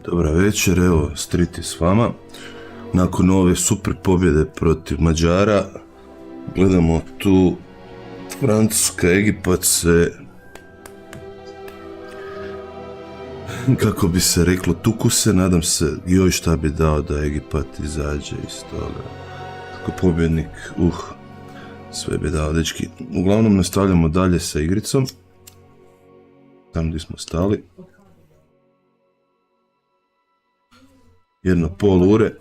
Dobra večer, evo Striti s vama. Nakon ove super pobjede protiv Mađara gledamo tu Francuska, Egipat se, kako bi se reklo, tuku se. Nadam se, joj šta bi dao da Egipat izađe iz toga kako pobjednik, sve bi dao, dečki. Uglavnom nastavljamo dalje sa igricom, tam gdje smo stali. 1,5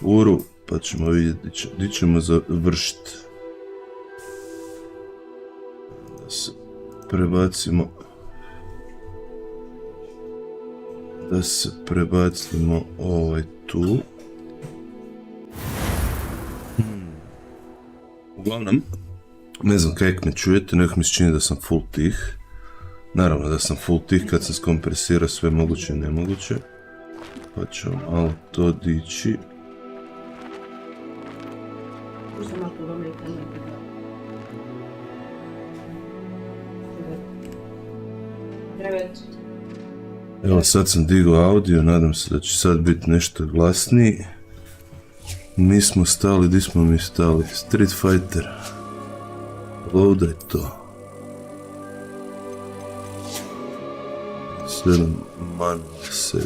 uru, pa ćemo vidjeti gdje ćemo završiti. Da se prebacimo, tu. Uglavnom, ne znam kajak me čujete, nekako mi se čini da sam full tih. Naravno da sam full tih kad se skompresira sve moguće i nemoguće. Pa ćemo malo to dići. Evo sad sam digao audio, nadam se da će sad biti nešto glasniji. Mi smo stali, di smo mi stali? Street Fighter. Loadaj to. 7 man se,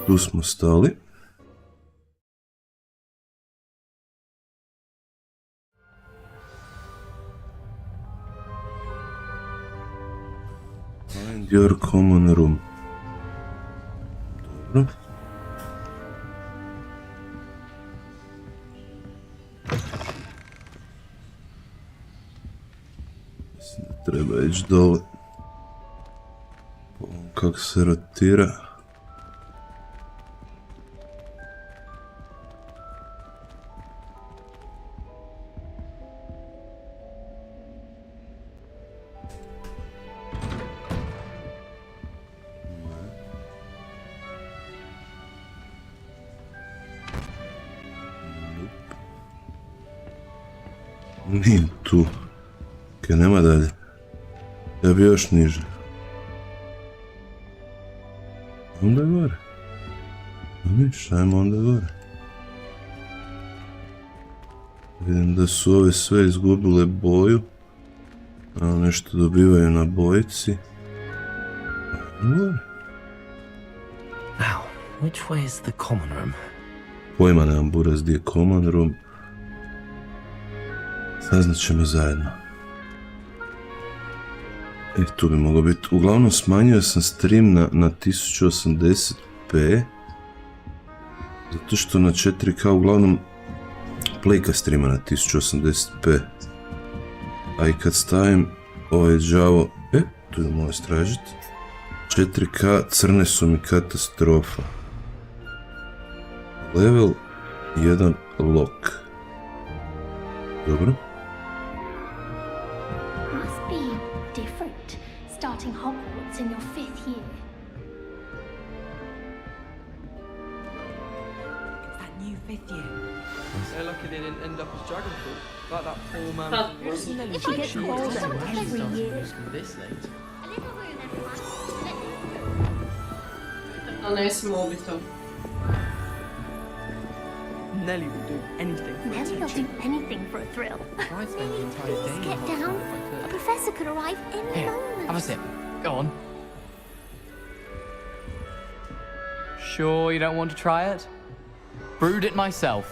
tu smo stali. Find your common room. Dobro. Mislim da treba ići dole. Kako se rotira. Nije tu. Kaj nema dalje. Ja bi još niže. Onda gore. Niš, ajmo onda gore. Vidim da su ove sve izgubile boju. Ali nešto dobivaju na bojici. Ajmo gore. Now, which way is the common room? Pojma nemam buraz gdje je common room. Saznat ćemo zajedno. Tu bi moglo biti. Uglavnom smanjio sam stream na 1080p. Zato što na 4K uglavnom playka streama na 1080p. A i kad stavim ovaj đavo, tu idemo ovo istražiti. 4K crne su mi katastrofa. Level 1 lock. Dobro. Must be different, starting Hogwarts in your 5th year. It's that new 5th year. They're lucky they didn't end up as dragon fruit, like that poor man. If you get older every year. This late. A ne small bi to. Nelly will do anything for Nelly will attention. do anything for a thrill. I spend the entire day Please in get Hogwarts down. if I A could. professor could arrive any Here, moment. have a sip. Go on. Sure you don't want to try it? Brewed it myself.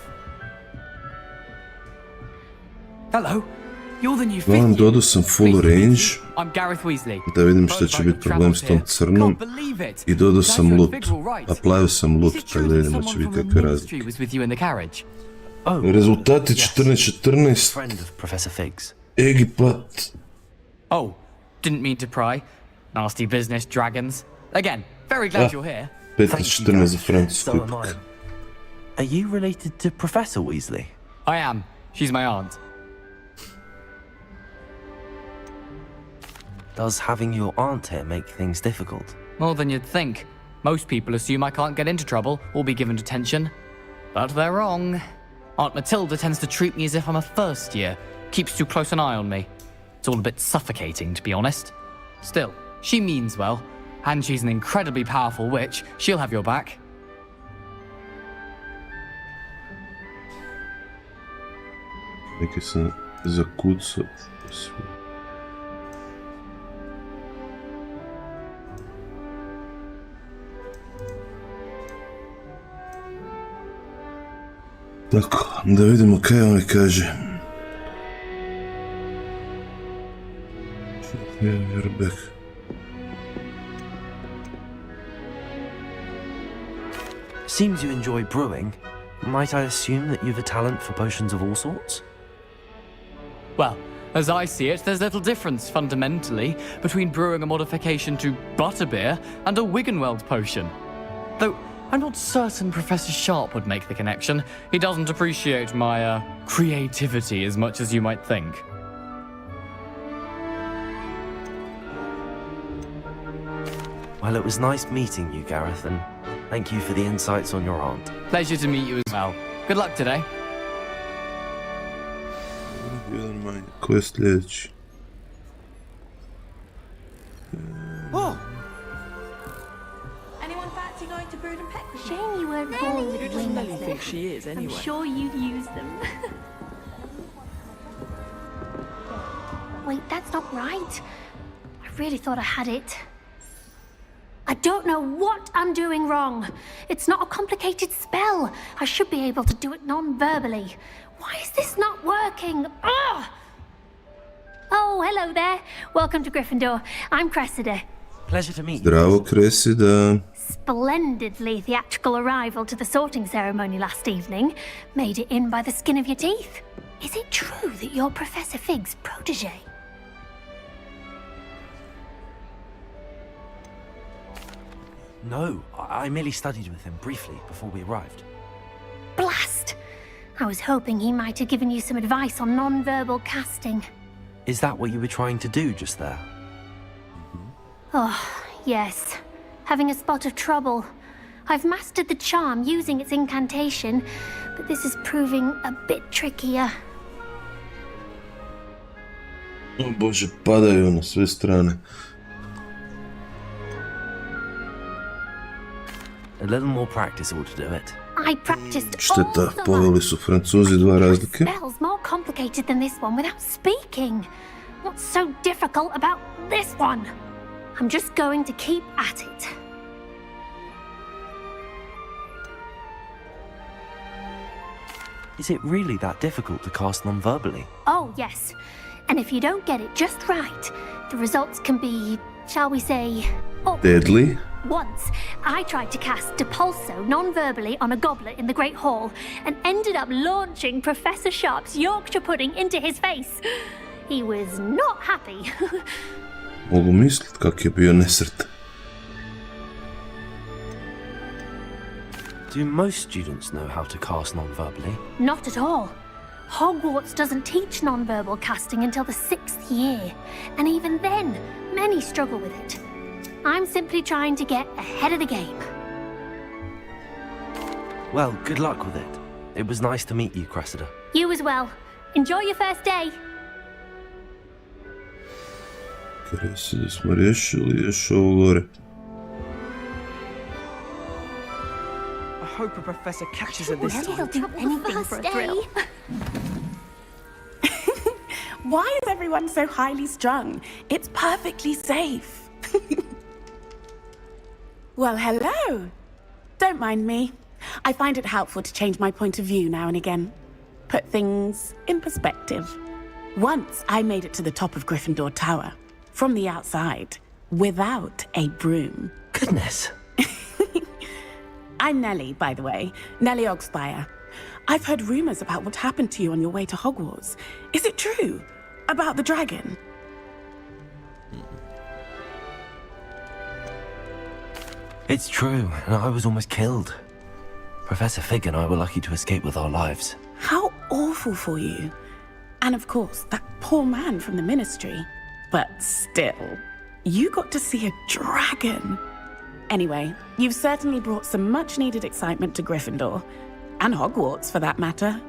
Hello, you're the new Uglavnom, fifth year. dodao sam full Pleased to meet range, you. I'm Gareth Weasley. da vidim šta će Both biti problem s tom travels crnom, here. Can't believe it. i dodao Guys sam are loot, figural, right? a plavio sam loot, Is it tako true da that vidimo će someone biti from kakve the razlike. ministry was with you in the carriage? Oh, Rezultati yes. 14-14, Friend of Professor Figs. Egipat, Oh, didn't mean to pry. Nasty business, dragons. Again, very glad Ah. you're here. 15-14 za Francusku So am ipak. I. Are you related to Professor Weasley? I am. She's my aunt. Does having your aunt here make things difficult? More than you'd think. Most people assume I can't get into trouble or be given detention. But they're wrong. Aunt Matilda tends to treat me as if I'm a first year, keeps too close an eye on me. It's all a bit suffocating, to be honest. Still, she means well, and she's an incredibly powerful witch. She'll have your back. Neki sam zakucao. Tako, da vidimo kaj on mi kaže. You're back. Seems you enjoy brewing. Might I assume that you've a talent for potions of all sorts? Well, as I see it, there's little difference, fundamentally, between brewing a modification to butterbeer and a Wiggenweld potion. Though, I'm not certain Professor Sharp would make the connection. He doesn't appreciate my, creativity as much as you might think. Well, it was nice meeting you, Gareth, and thank you for the insights on your aunt. Pleasure to meet you as well. Good luck today. Jedan manje. Ko je sljedeći? Anyone fancy going to Brood and Peck with me? Shame you weren't born Who with does wings. Nelly then. think she is, I'm anyway? sure you'd use them. Wait, that's not right. I really thought I had it. I don't know what I'm doing wrong. It's not a complicated spell. I should be able to do it non-verbally. Why is this not working? Ugh! Oh, hello there. Welcome to Gryffindor. I'm Cressida. Pleasure to meet you. Zdravo, Cressida. Splendidly theatrical arrival to the sorting ceremony last evening. Made it in by the skin of your teeth. Is it true that you're Professor Fig's protege? No, I merely studied with him briefly before we arrived. Blast! I was hoping he might have given you some advice on non-verbal casting. Is that what you were trying to do just there? Oh, yes. Having a spot of trouble. I've mastered the charm using its incantation, but this is proving a bit trickier. O Bože, padaju na sve strane. A little more practice ought to do it. I practiced all Šteta, summer. poveli su Francuzi dva razlike. Spell's more complicated than this one without speaking. What's so difficult about this one? I'm just going to keep at it. Is it really that difficult to cast non-verbally? Oh, yes. And if you don't get it just right, the results can be, shall we say, awful. Deadly. Once, I tried to cast Depulso non-verbally on a goblet in the Great Hall and ended up launching Professor Sharp's Yorkshire pudding into his face. He was not happy. Mogu mislit kak je bio nesretan. Do most students know how to cast non-verbally? Not at all. Hogwarts doesn't teach non-verbal casting until the 6th year, and even then, many struggle with it. I'm simply trying to get ahead of the game. Well, good luck with it. It was nice to meet you, Cressida. You as well. Enjoy your first day. Cressida smo riješili, još ovo gore. hope a professor catches her this Nelly will time. do anything for a thrill. Why is everyone so highly strung? It's perfectly safe. Well, hello. Don't mind me. I find it helpful to change my point of view now and again. Put things in perspective. Once I made it to the top of Gryffindor Tower, from the outside, without a broom. Goodness. I'm Nellie, by the way. Nellie Ogspire. I've heard rumors about what happened to you on your way to Hogwarts. Is it true? About the dragon? It's true, and I was almost killed. Professor Fig and I were lucky to escape with our lives. How awful for you. And of course, that poor man from the ministry. But still, you got to see a dragon. Anyway, you've certainly brought some much-needed excitement to Gryffindor. And Hogwarts, for that matter.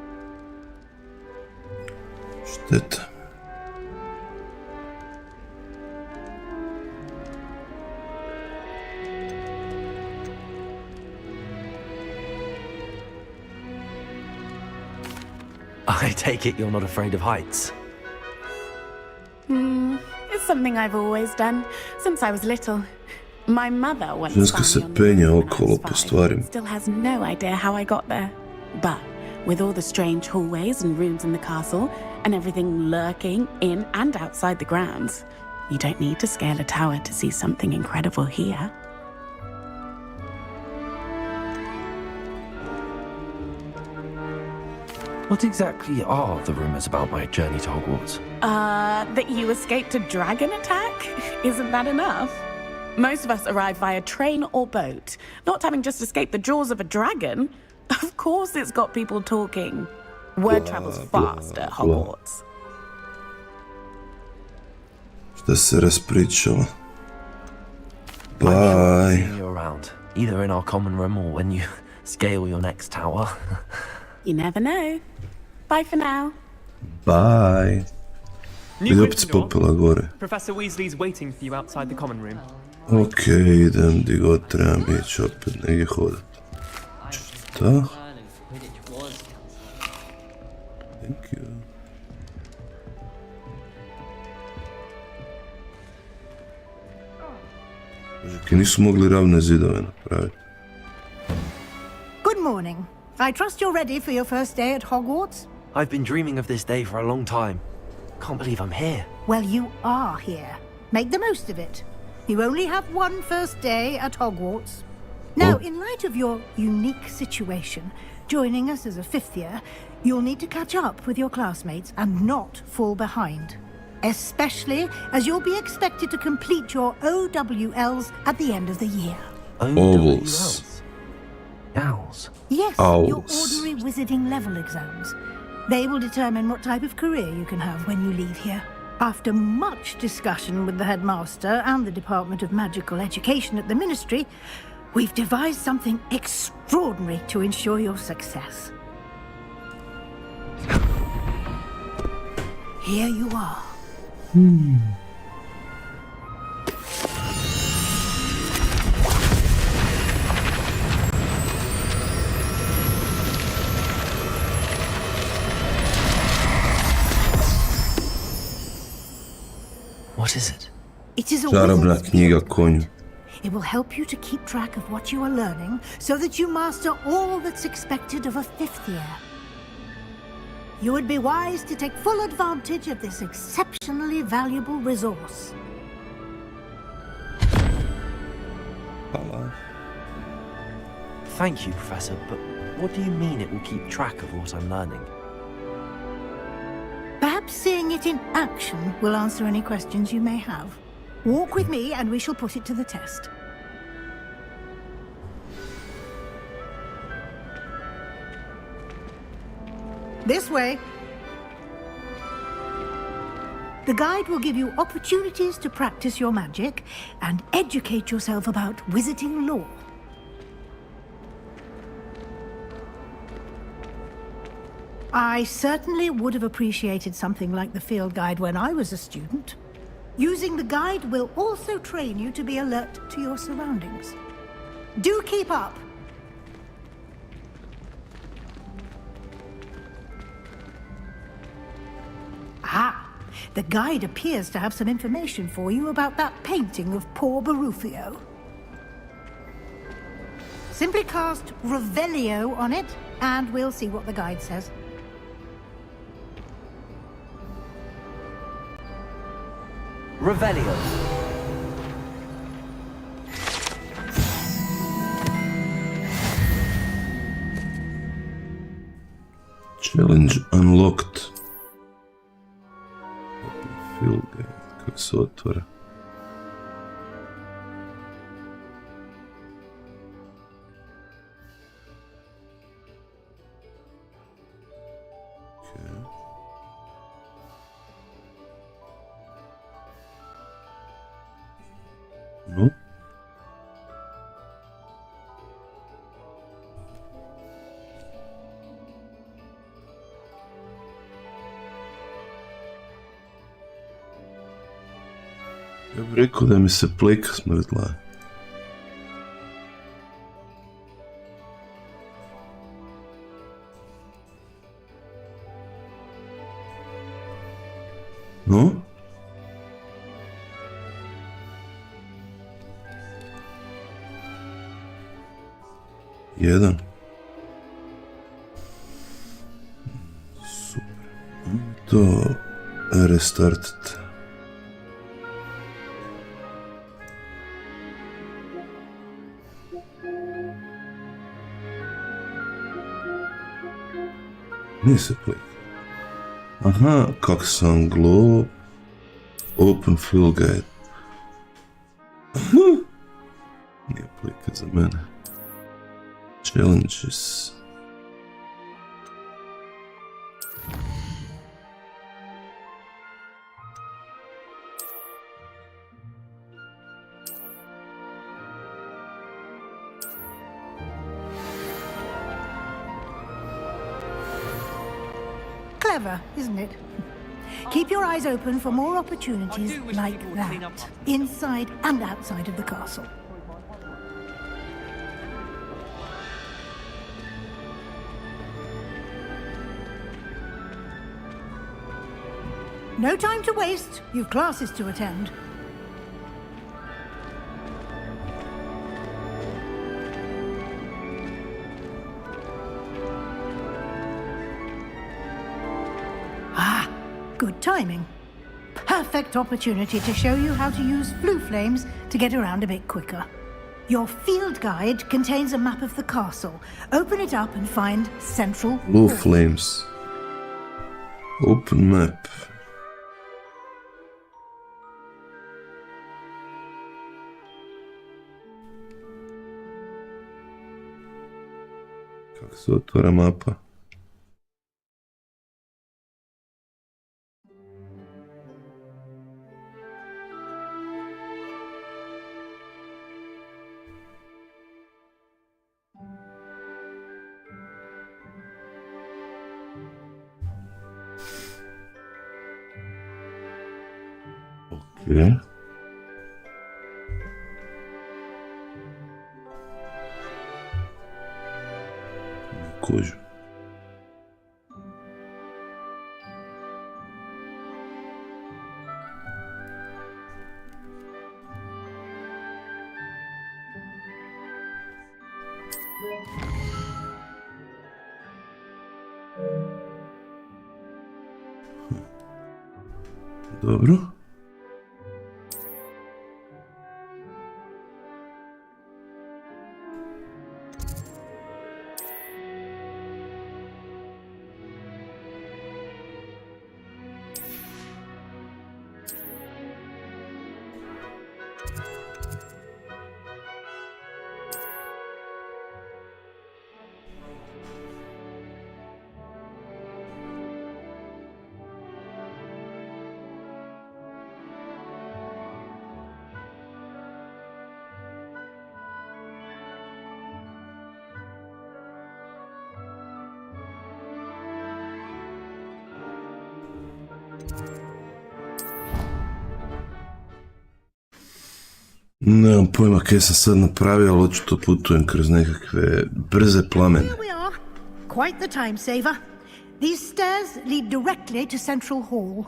Šteta. I take it you're not afraid of heights. It's something I've always done, since I was little. My mother once Ženska found se me on the penje moon when I okolo was po 5. stvarima. Still has no idea how I got there. But with all the strange hallways and rooms in the castle, and everything lurking in and outside the grounds, you don't need to scale a tower to see something incredible here. What exactly are the rumors about my journey to Hogwarts? That you escaped a dragon attack? Isn't that enough? Most of us arrive via train or boat, not having just escaped the jaws of a dragon. Of course it's got people talking. Word travels fast at Hogwarts. Šta se raspričala? I'm sure I'll Bye. see you around, either in our common room or when you scale your next tower. You never know. Bye for now. Bye. New Vidi, opet se Gryffindor. popela gore. Professor Weasley's waiting for you outside the common room. Okej, idem di god trebam ići opet negdje hodat. Šta? Thank you. Bože, nisu mogli ravne zidove napraviti. Good morning. I trust you're ready for your first day at Hogwarts? I've been dreaming of this day for a long time. Can't believe I'm here. Well, you are here. Make the most of it. You only have one first day at Hogwarts. Now, in light of your unique situation, joining us as a fifth year, you'll need to catch up with your classmates and not fall behind. Especially as you'll be expected to complete your OWLs at the end of the year. Ovals. Owls. Yes, your Owls. ordinary wizarding level exams. They will determine what type of career you can have when you leave here. After much discussion with the headmaster and the Department of Magical Education at the Ministry, we've devised something extraordinary to ensure your success. Here you are. What is it? It is a Čarobna wizard's knjiga field konju. guide. It will help you to keep track of what you are learning so that you master all that's expected of a fifth year. You would be wise to take full advantage of this exceptionally valuable resource. Hvala. Thank you, Professor, but what do you mean it will keep track of what I'm learning? Perhaps seeing it in action will answer any questions you may have. Walk with me and we shall put it to the test. This way. The guide will give you opportunities to practice your magic and educate yourself about wizarding lore. I certainly would have appreciated something like the field guide when I was a student. Using the guide will also train you to be alert to your surroundings. Do keep up. The guide appears to have some information for you about that painting of poor Barufio. Simply cast Revelio on it, and we'll see what the guide says. Revelio. Challenge unlocked. Field guide. Kako se otvara? No. Ja bih rekao da mi se pleka smrzla. No? Jedan. Super. To restartite. Nije se plika. Aha, kak sam glow. Open fill guide. Nije plika za mene. Challenges. Clever, isn't it? Keep your eyes open for more opportunities like that, inside and outside of the castle. No time to waste. You've classes to attend. Ah, good timing. Perfect opportunity to show you how to use flue flames to get around a bit quicker. Your field guide contains a map of the castle. Open it up and find Central Blue Hall. flames. Open map. Kako se otvara mapa? Okay. Kožu. Dobro. Nemam pojma kaj sam sad napravio, ali očito putujem kroz nekakve brze plamene. Here we are. Quite the time saver. These stairs lead directly to Central Hall.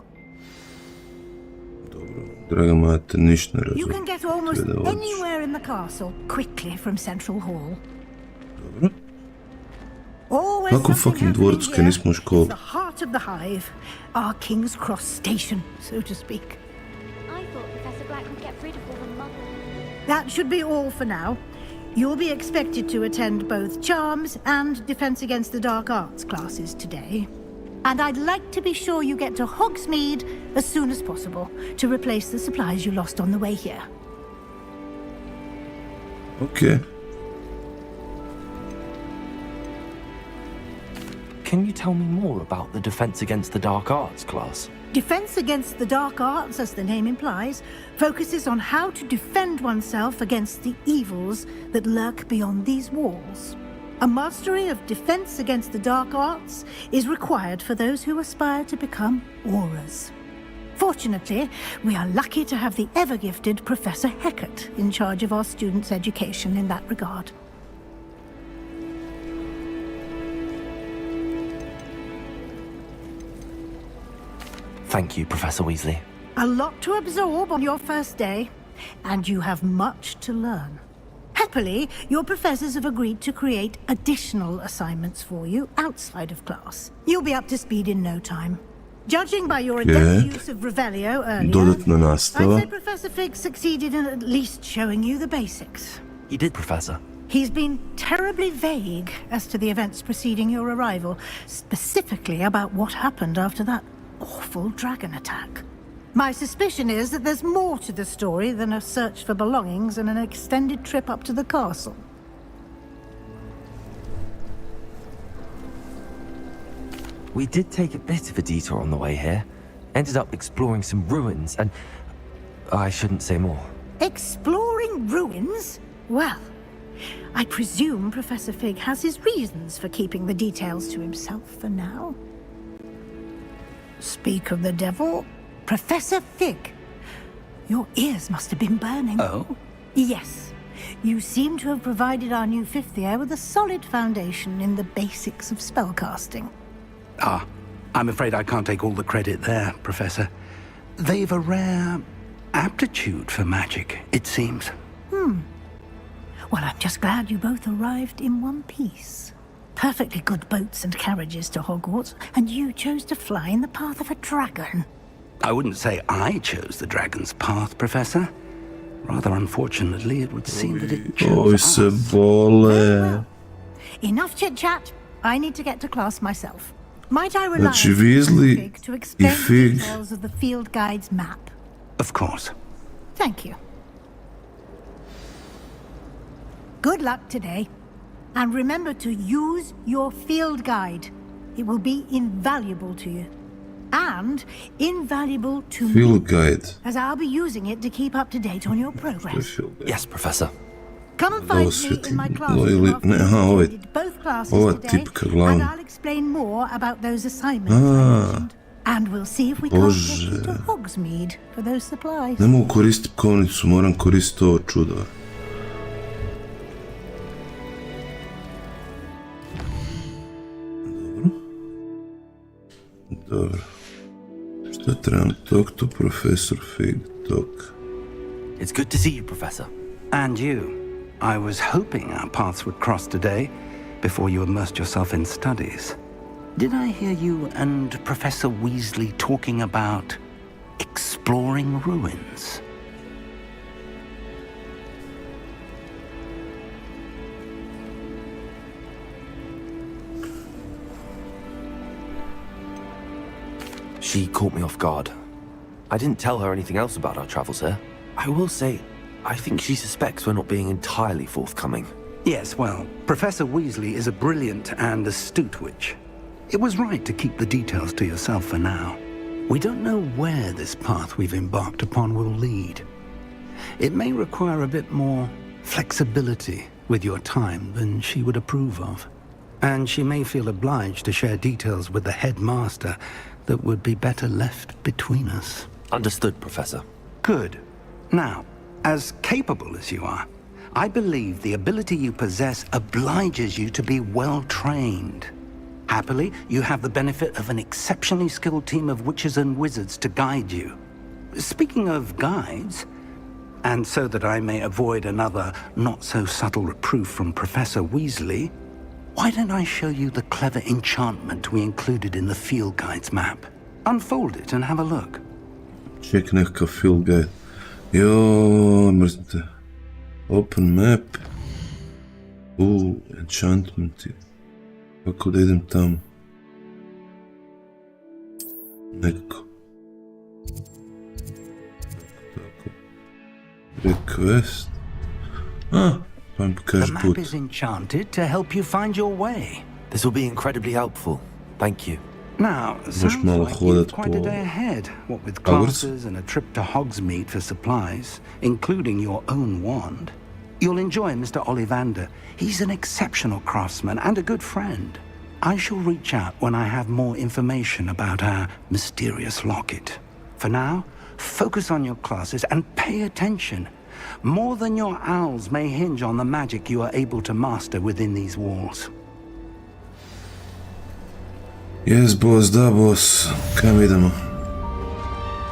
Dobro, draga mate, ništa ne You razumijem. can get almost Sve da hoćeš. anywhere in the castle quickly from Central Hall. Dobro. Always Kako something fucking happening dvorac kad here. nismo u školi? It's the heart of the hive, our King's Cross station, so to speak. I thought Professor Black would get rid of all the muggles. That should be all for now. You'll be expected to attend both Charms and Defense Against the Dark Arts classes today. And I'd like to be sure you get to Hogsmeade as soon as possible to replace the supplies you lost on the way here. Ok. Can you tell me more about the Defense Against the Dark Arts class? Defense Against the Dark Arts, as the name implies, focuses on how to defend oneself against the evils that lurk beyond these walls. A mastery of Defense Against the Dark Arts is required for those who aspire to become Aurors. Fortunately, we are lucky to have the ever-gifted Professor Hecat in charge of our students' education in that regard. Thank you, Professor Weasley. A lot to absorb on your first day, and you have much to learn. Happily, your professors have agreed to create additional assignments for you outside of class. You'll be up to speed in no time. Judging by your adept use of Revelio earlier, Dodatna I'd nastava. say Professor Fig succeeded in at least showing you the basics. He did, Professor. He's been terribly vague as to the events preceding your arrival, specifically about what happened after that awful dragon attack. My suspicion is that there's more to the story than a search for belongings and an extended trip up to the castle. We did take a bit of a detour on the way here. Ended up exploring some ruins and... I shouldn't say more. Exploring ruins? Well, I presume Professor Fig has his reasons for keeping the details to himself for now. Speak of the devil, Professor Fig. Your ears must have been burning. Oh? Yes. You seem to have provided our new fifth year with a solid foundation in the basics of spellcasting. Ah, I'm afraid I can't take all the credit there, Professor. They've a rare aptitude for magic, it seems. Well, I'm just glad you both arrived in one piece. Perfectly good boats and carriages to Hogwarts, and you chose to fly in the path of a dragon. I wouldn't say I chose the dragon's path, Professor. Rather unfortunately, it would seem that it Oj chose se us. bole. Well, enough chit-chat. I need to get to class myself. Might I rely Znači, on Weasley Fig to explain i the Fig. details of the field guide's map? Of course. Thank you. Good luck today. And remember to use your field guide. It will be invaluable to you. And invaluable to me, Field guide. as I'll be using it to keep up to date on your progress. Field guide. Yes, Professor. Come and Da find me osvijetlim. in my No, classroom ili- after ne, you've aha, ovaj- attended both classes ova today, tipka glavna. and I'll explain more about those assignments I Ah. mentioned. And we'll see if we can't get you to Bože. Hogsmeade for those supplies. Ne mogu koristiti kovnicu, moram koristiti ovo čudo. Dobro. Šta trebam? Talk to Professor Fig. Talk. It's good to see you, Professor. And you. I was hoping our paths would cross today, before you immersed yourself in studies. Did I hear you and Professor Weasley talking about exploring ruins? She caught me off guard. I didn't tell her anything else about our travels here. I will say, I think she suspects we're not being entirely forthcoming. Yes, well, Professor Weasley is a brilliant and astute witch. It was right to keep the details to yourself for now. We don't know where this path we've embarked upon will lead. It may require a bit more flexibility with your time than she would approve of. And she may feel obliged to share details with the headmaster that would be better left between us. Understood, Professor. Good. Now, as capable as you are, I believe the ability you possess obliges you to be well trained. Happily, you have the benefit of an exceptionally skilled team of witches and wizards to guide you. Speaking of guides, and so that I may avoid another not-so-subtle reproof from Professor Weasley, why don't I show you the clever enchantment we included in the field guide's map? Unfold it and have a look. Ček, nekakav field guide. Jo, mrzite. Open map. Enchantment. Kako da idem tamo? Nekako. Tako. Request. Pa mi pokaže The map put. is enchanted to help you find your way. This will be incredibly helpful. Thank you. Now, sounds malo like hodat you've quite a po day ahead, what with Hogwarts. classes and a trip to Hogsmeade for supplies, including your own wand. You'll enjoy Mr. Ollivander. He's an exceptional craftsman and a good friend. I shall reach out when I have more information about our mysterious locket. For now, focus on your classes and pay attention. More than your owls may hinge on the magic you are able to master within these walls. Yes, boss, da, boss. Kam idemo?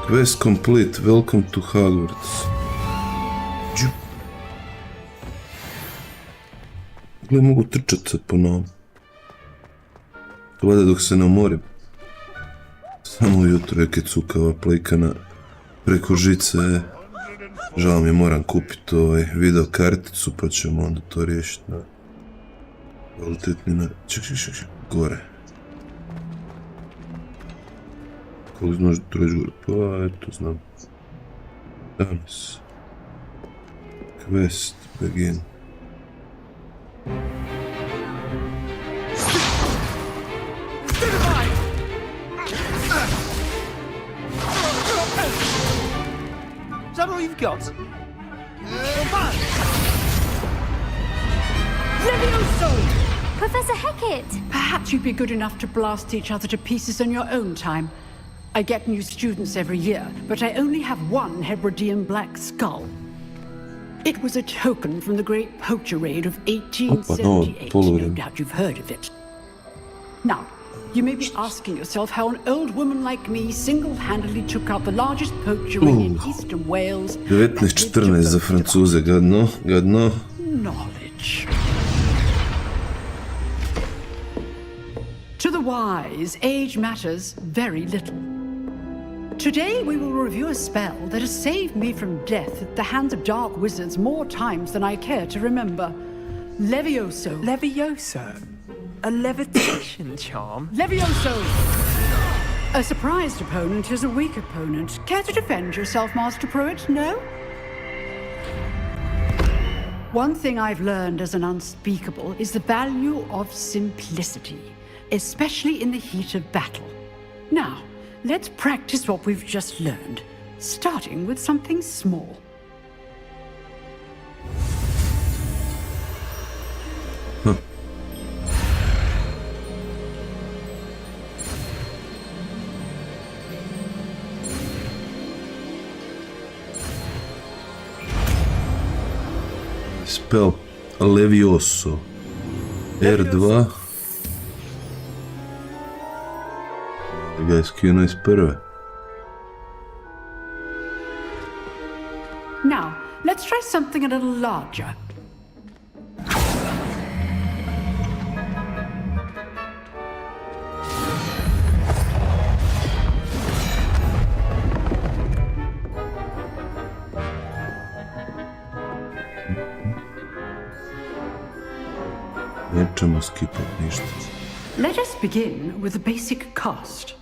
Quest complete. Welcome to Hogwarts. Džup. Gle, mogu trčat sad po novom. Vada dok se ne umorim. Samo ujutro je kecukava plikana preko žice. Žao mi, moram kupiti video karticu, pa ćemo onda to riješiti na kvalitetni na... Ček, gore. Kako znaš da trojiš gore? Pa, eto, znam. Danas. Quest, begin. Is that all you've got? Levioso! Professor Hecat! Perhaps you'd be good enough to blast each other to pieces on your own time. I get new students every year, but I only have one Hebridean black skull. It was a token from the great poacher raid of 1878. No doubt you've heard of it. Now, you may be asking yourself how an old woman like me single-handedly took out the largest poacher raid in eastern Wales. 1914 za Francuze, gadno. Knowledge. To the wise, age matters very little. Today we will review a spell that has saved me from death at the hands of dark wizards more times than I care to remember. Levioso. Levioso? A levitation charm? Levioso! A surprised opponent is a weak opponent. Care to defend yourself, Master Pruitt? No? One thing I've learned as an unspeakable is the value of simplicity, especially in the heat of battle. Now, let's practice what we've just learned, starting with something small. Spell Levioso. R2. Ga je skinuo iz prve. Now, let's try something a little larger. Nećemo skipat ništa. Let us begin with the basic cast.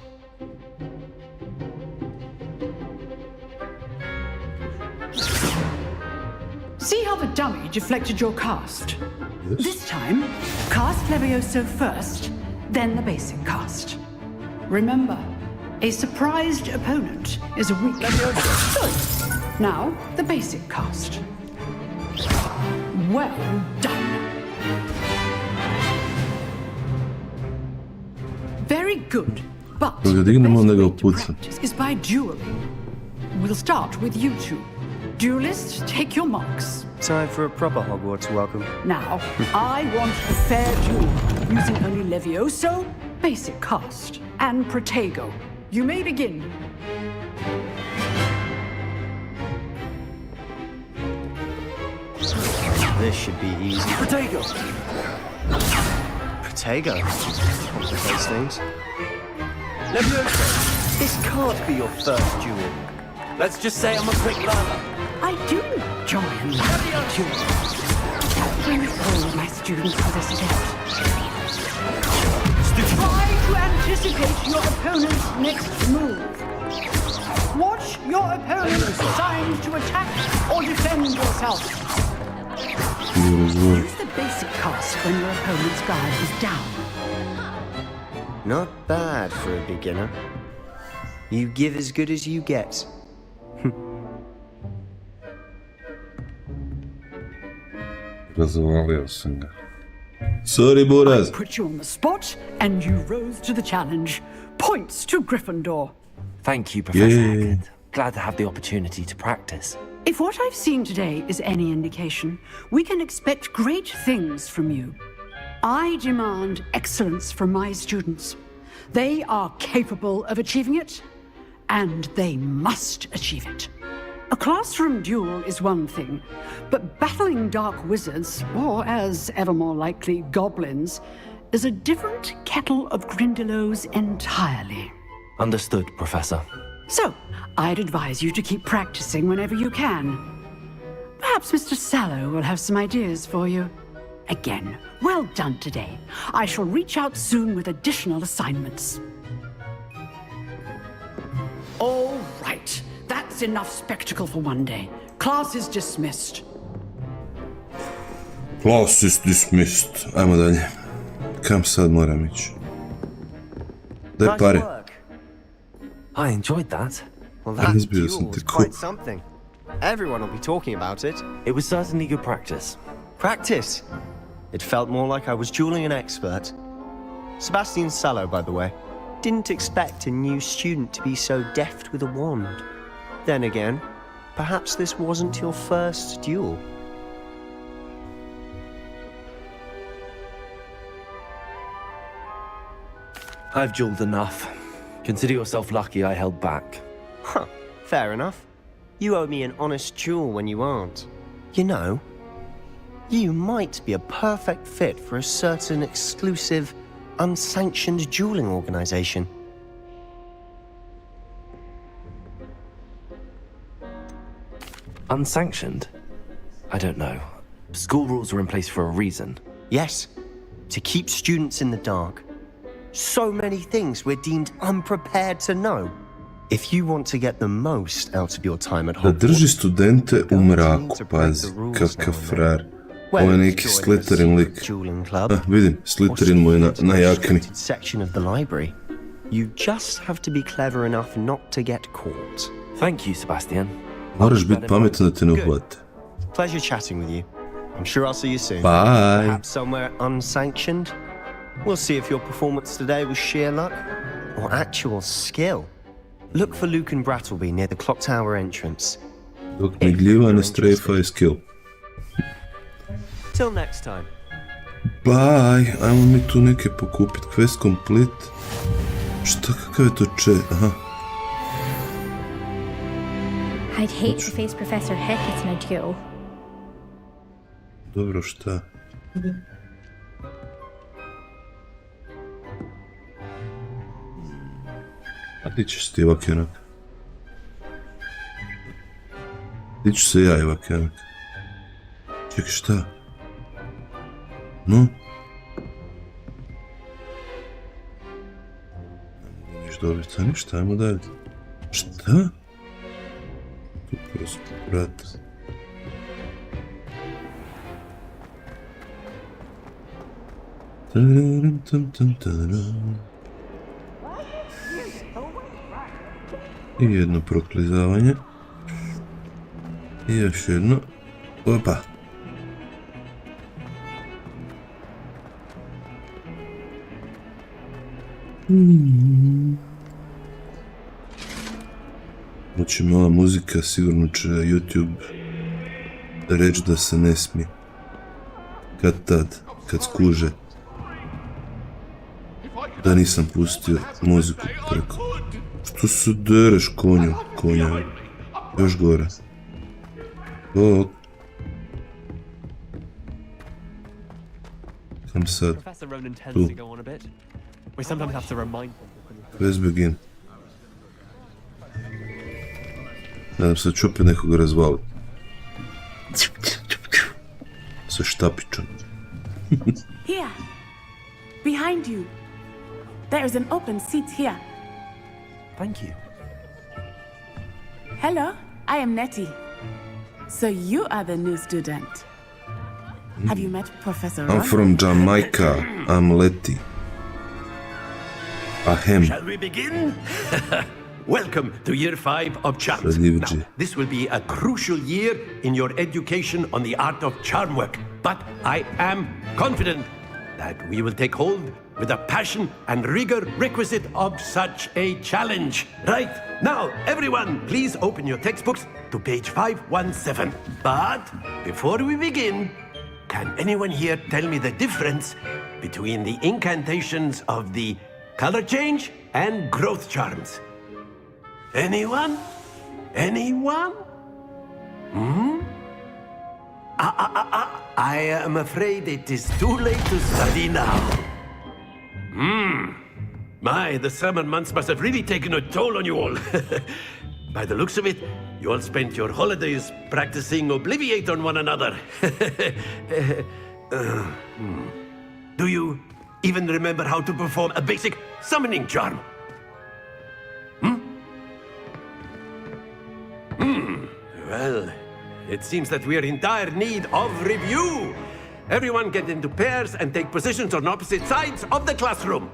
See how the dummy deflected your cast? Yes. This time, cast Levioso first, then the basic cast. Remember, a surprised opponent is a weak Good. Now, the basic cast. Well done. Very good, but Kad ga the dignemo, best onda ga way to upucam. practice is by dueling. We'll start with you two. Duelists, take your marks. Time for a proper Hogwarts welcome. Now, I want a fair duel, using only Levioso, basic cast, and Protego. You may begin. This should be easy. Protego! Protego. Complicates things. Leviosa, this can't be your first duel. Let's just say I'm a quick learner. I do enjoy bring all my students to this event. Try to anticipate your opponent's next move. Watch your opponent's signs to attack or defend yourself. Use the basic cast when your opponent's guard is down. Not bad for a beginner. You give as good as you get. Razvalio sam ga. Sorry, Buraz. I put you on the spot, and you rose to the challenge. Points to Gryffindor. Thank you, Professor Yay. Hackett. Glad to have the opportunity to practice. If what I've seen today is any indication, we can expect great things from you. I demand excellence from my students. They are capable of achieving it, and they must achieve it. A classroom duel is one thing, but battling dark wizards, or as ever more likely, goblins, is a different kettle of Grindylows entirely. Understood, Professor. So, I'd advise you to keep practicing whenever you can. Perhaps Mr. Sallow will have some ideas for you. Again, well done today. I shall reach out soon with additional assignments. All right. That's enough spectacle for one day. Class is dismissed. Class is dismissed. Ajmo dalje. Kam sad moram ići? Daj Nice pare. work. I enjoyed that. Well, that Razbio duel sam was te quite ko. something. Everyone will be talking about it. It was certainly good practice. Practice. It felt more like I was dueling an expert. Sebastian Sallow, by the way. Didn't expect a new student to be so deft with a wand. Then again, perhaps this wasn't your first duel. I've dueled enough. Consider yourself lucky I held back. Huh, fair enough. You owe me an honest duel when you aren't. You know, you might be a perfect fit for a certain exclusive, unsanctioned dueling organization. Unsanctioned? I don't know. School rules are in place for a reason. Yes, to keep students in the dark. So many things we're deemed unprepared to know. If you want to get the most out of your time at Da Hogwarts, drži studente u mraku, pazi, kakav frar. Ovo je neki Slytherin lik. dueling club, Vidim, Slytherin mu je na jakni. section of the library. You just have to be clever enough not to get caught. Thank you, Sebastian. Moraš biti pametan da te ne uhvate. Pleasure chatting with you. I'm sure I'll see you soon. Bye. Perhaps somewhere unsanctioned. We'll see if your performance today was sheer luck or actual skill. Look for Luke and Brattleby near the clock tower entrance. Dok mi gljiva ne strefa je skill. Till next time. Bye. Ajmo mi tu neke pokupit. Quest complete. Šta, kakav je to Aha. I'd hate to face Professor Hackett in a duel. Dobro, šta? A ti ćeš ti ovak jednak. Ti ću se ja ovak jednak. Čekaj, šta? No? Neš dobiti, a ništa, ajmo dalje. Šta? Tu prosto, brate. I jedno proklizavanje. I još jedno. Opa. Znači, ova muzika sigurno će YouTube reći da se ne smije. Kad tad, kad skuže da nisam pustio muziku preko. Što se dereš konju, još gore. Kam sad? Professor Ronan tends Tu. to go on a bit. We sometimes have to remind him. Let's begin. Nadam se da ću opet nekoga razvaliti. Sa štapićom. Here. Behind you. There is an open seat here. Thank you. Hello, I am Nettie. So you are the new student. Have you met Professor I'm Ron? from Jamaica. I'm Letty. Ahem. Shall we begin? Welcome to year 5 of charms. Predivđi. Now, this will be a crucial year in your education on the art of charm work, but I am confident that we will take hold with the passion and rigor requisite of such a challenge. Right, now everyone, please open your textbooks to page 517. But before we begin, can anyone here tell me the difference between the incantations of the color change and growth charms? Anyone? Anyone? I am afraid it is too late to study now. My, the summer months must have really taken a toll on you all. By the looks of it, you all spent your holidays practicing Obliviate on one another. Do you even remember how to perform a basic summoning charm? Well, it seems that we are in dire need of review. Everyone get into pairs and take positions on opposite sides of the classroom.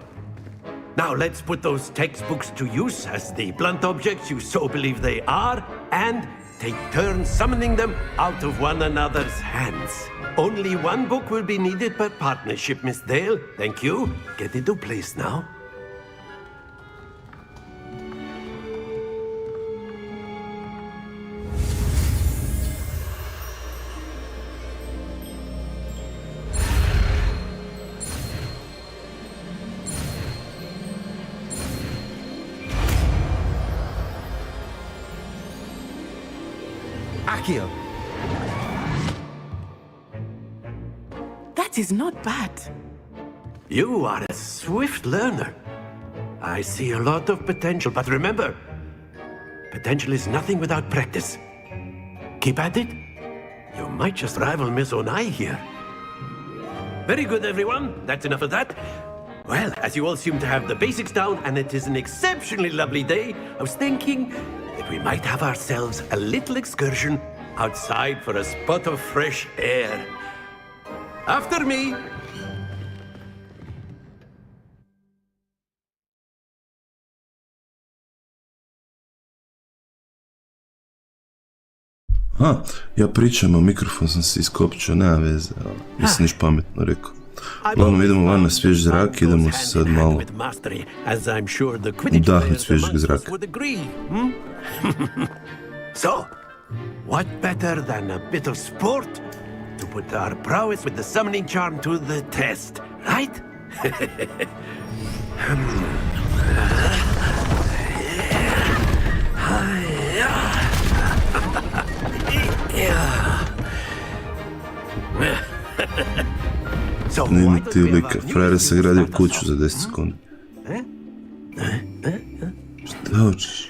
Now let's put those textbooks to use as the blunt objects you so believe they are, and take turns summoning them out of one another's hands. Only one book will be needed per partnership, Miss Dale. Thank you. Get into place now. Accio. That is not bad. You are a swift learner. I see a lot of potential, but remember, potential is nothing without practice. Keep at it. You might just rival Miss Onai here. Very good, everyone. That's enough of that. Well, as you all seem to have the basics down, and it is an exceptionally lovely day, I was thinking that we might have ourselves a little excursion outside for a spot of fresh air. After me. Aha, ja pričam, a mikrofon sam se iskopčio, nema veze, nisam niš pametno rekao. Uglavnom idemo van na svjež zrak, idemo sad malo udahnut svježeg zraka. So, what better than a bit of sport to put our prowess with the summoning charm to the test, right? So, Nema ti lika, frajer je sagradio kuću za 10 sekundi. Šta hoćeš?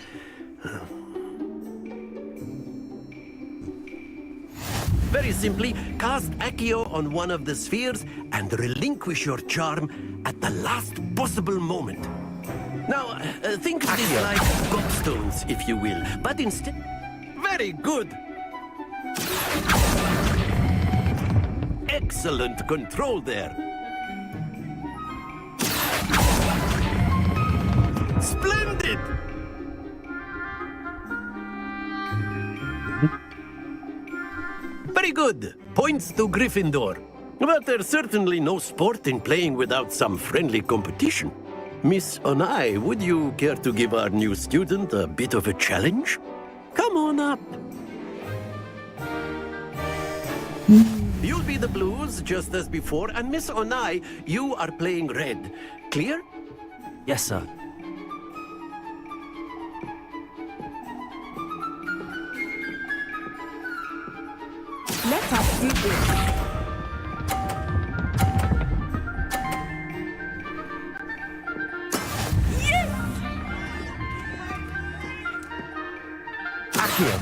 very simply, cast Accio on one of the spheres and relinquish your charm at the last possible moment. Now, think of this like gobstones, if you will, but instead... Very good! Excellent control there. Splendid! Very good. Points to Gryffindor. But there's certainly no sport in playing without some friendly competition. Miss Onai, would you care to give our new student a bit of a challenge? Come on up. You'll be the blues, just as before, and Miss Onai, you are playing red. Clear? Yes, sir. Let us do this. Accio.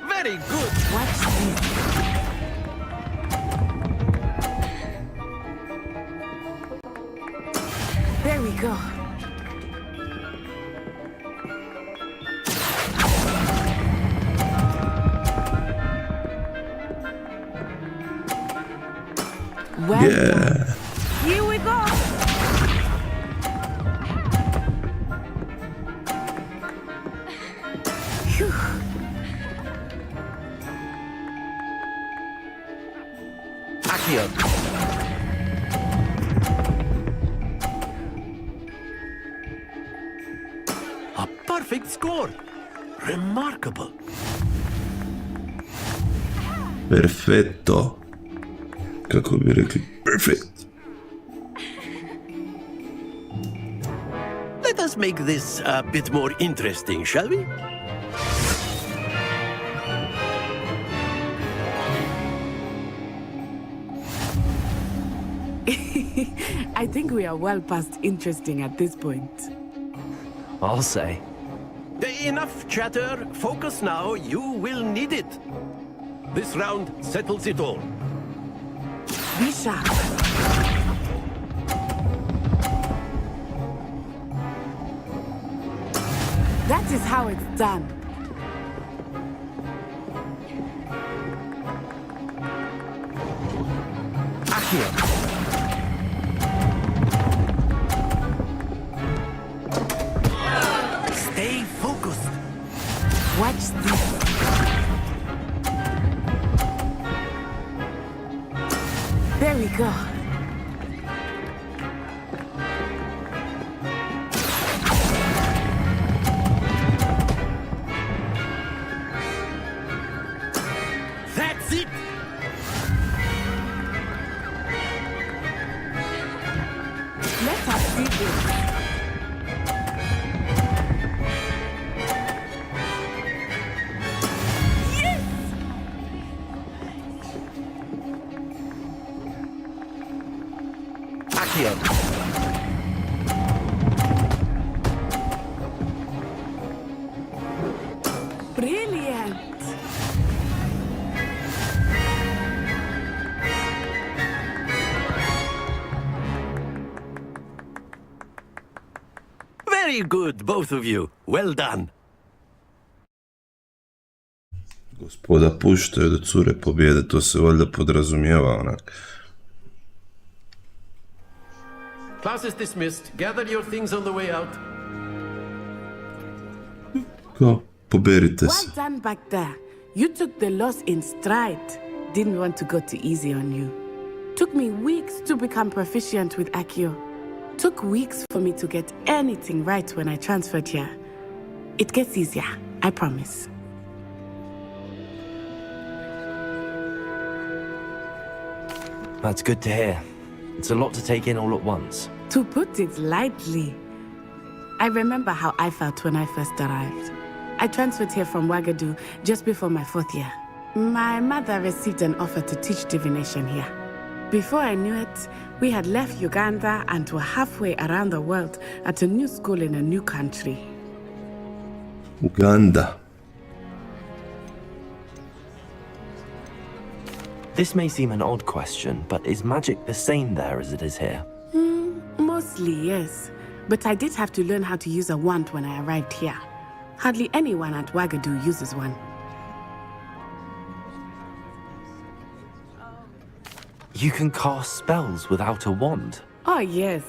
Very good. Watch this. There we go. Well done. Here we go. Phew. Accio. A perfect score. Remarkable. Perfetto. Kako bi rekli, perfect. Let us make this a bit more interesting, shall we? I think we are well past interesting at this point. I'll say. Enough chatter. Focus now. You will need it. This round settles it all. Be sharp. That is how it's done. Accio. Stay focused. Watch this. There we go. That's it. Let us see this. Accio. Brilliant. Very good, both of you. Well done. Gospoda puštaju da cure pobjede, to se valjda podrazumijeva onak. Class is dismissed. Gather your things on the way out. Kao, poberite se. Well done back there. You took the loss in stride. Didn't want to go too easy on you. Took me weeks to become proficient with Accio. Took weeks for me to get anything right when I transferred here. It gets easier, I promise. That's good to hear. It's a lot to take in all at once. To put it lightly, I remember how I felt when I first arrived. I transferred here from Ouagadougou just before my 4th year. My mother received an offer to teach divination here. Before I knew it, we had left Uganda and were halfway around the world at a new school in a new country. Uganda. This may seem an odd question, but is magic the same there as it is here? Mostly, yes. But I did have to learn how to use a wand when I arrived here. Hardly anyone at Ouagadougou uses one. You can cast spells without a wand? Oh, yes.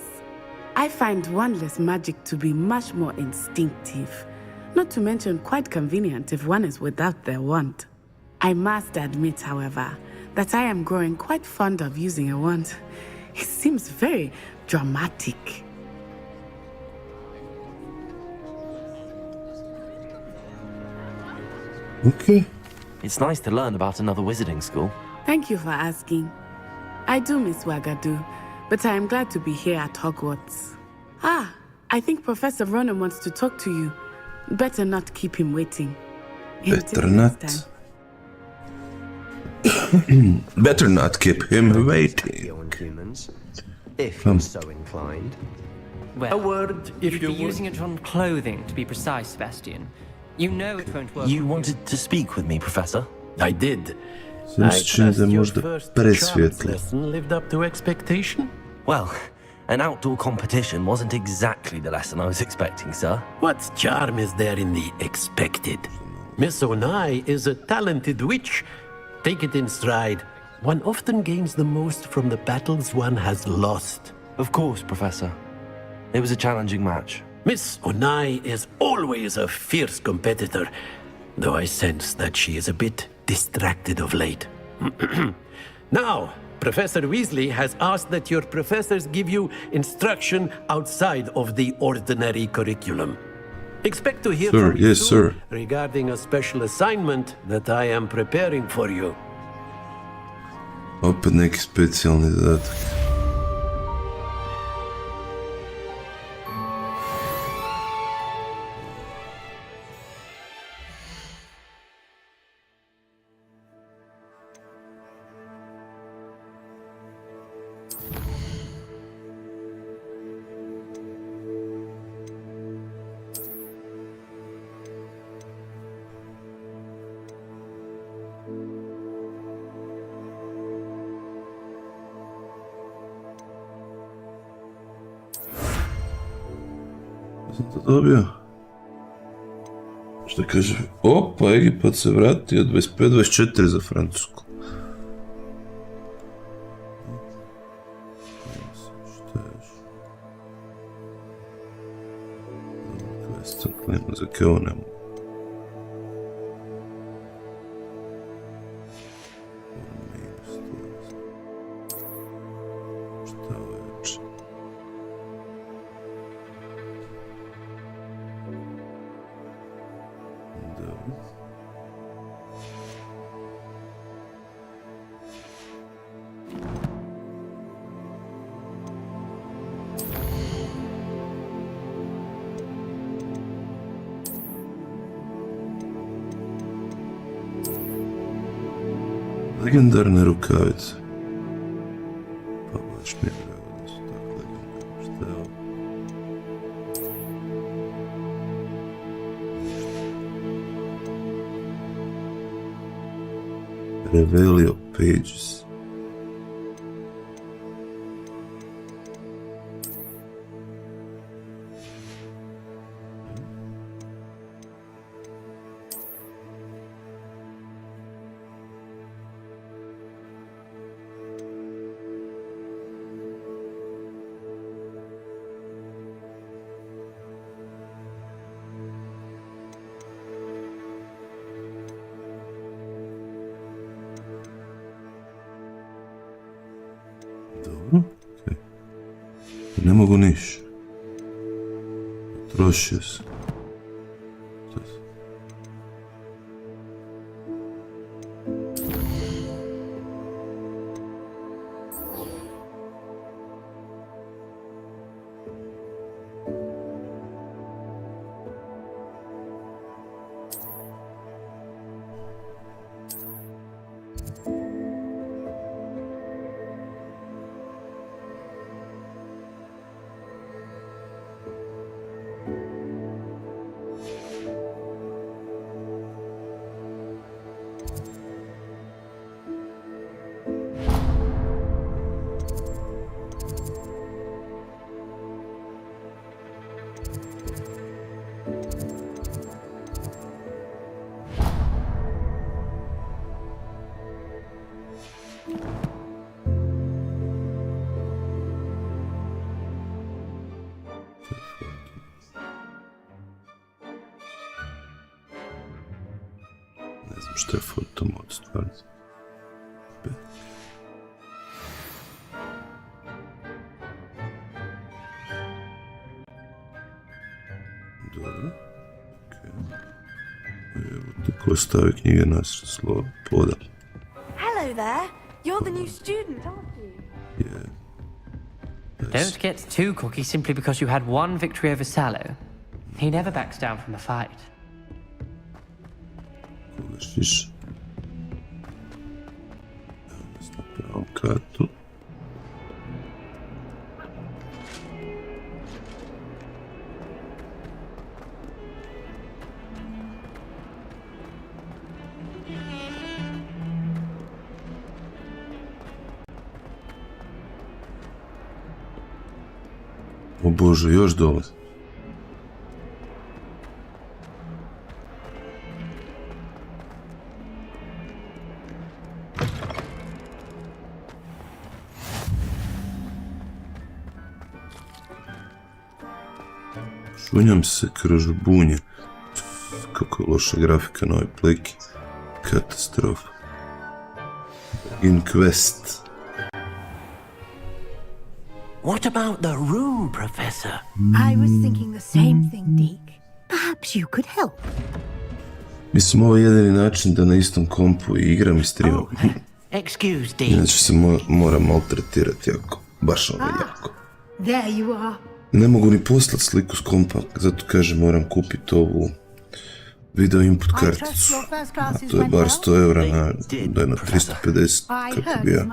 I find wandless magic to be much more instinctive. Not to mention quite convenient if one is without their wand. I must admit, however, that I am growing quite fond of using a wand. It seems very dramatic. Okay. It's nice to learn about another wizarding school. Thank you for asking. I do miss Ouagadougou, but I am glad to be here at Hogwarts. Ah, I think Professor Ronan wants to talk to you. Better not keep him waiting. Better Until not. next time. Better not keep him waiting. On humans, if you're so inclined. Well, A word, if you'd you be would. using it on clothing, to be precise, Sebastian. You know it won't work. You wanted to speak with me, Professor? I did. Sam se čini da je your možda first presvijetlo. charms lesson lived up to expectation? Well, an outdoor competition wasn't exactly the lesson I was expecting, sir. What charm is there in the expected? Miss Onai is a talented witch. Take it in stride. One often gains the most from the battles one has lost. Of course, Professor. It was a challenging match. Miss Onai is always a fierce competitor, though I sense that she is a bit distracted of late. Now, Professor Weasley has asked that your professors give you instruction outside of the ordinary curriculum. Expect to hear Sir, from me yes, soon sir. regarding a special assignment that I am preparing for you. Opet neki specijalni zadatak. Sam to dobio? Šta kaže? Opa, Egipat se vratio 25-24 za Francusku. Šta još? Kvestan klima za Keonemu. Šta već? Legendarne rukavice. Pa baš mi je drago da su tako legendarne. Šta je ovo? Revelio Pages. Dobro, okej. Ne mogu niš. Trošio se. Šta se? Ne znam što je fotomod stvarno. Dobro. Okej. Evo tako stavi knjige na slovo poda. Hello there. You're the new student, aren't you? Yeah. Don't get too cocky simply because you had one victory over Sallow. He never backs down from a fight. Koga šiš? pravom katu. O Bože, još dolazi. Šunjam se kroz žbunje. Kako je loša grafika na ovoj pleki. Katastrofa. In quest. What about the room, Professor? I was thinking the same thing, Deke. Perhaps you could help. Mislim, ovo je jedini način da na istom kompu i igram i streamam. Excuse, Deke. Inače se moram maltretirati jako. Baš ono jako. There you are. Ne mogu ni poslati sliku s kompa, zato kažem moram kupiti ovu video input karticu. A to je bar 100 eura na 350 kako bi ja.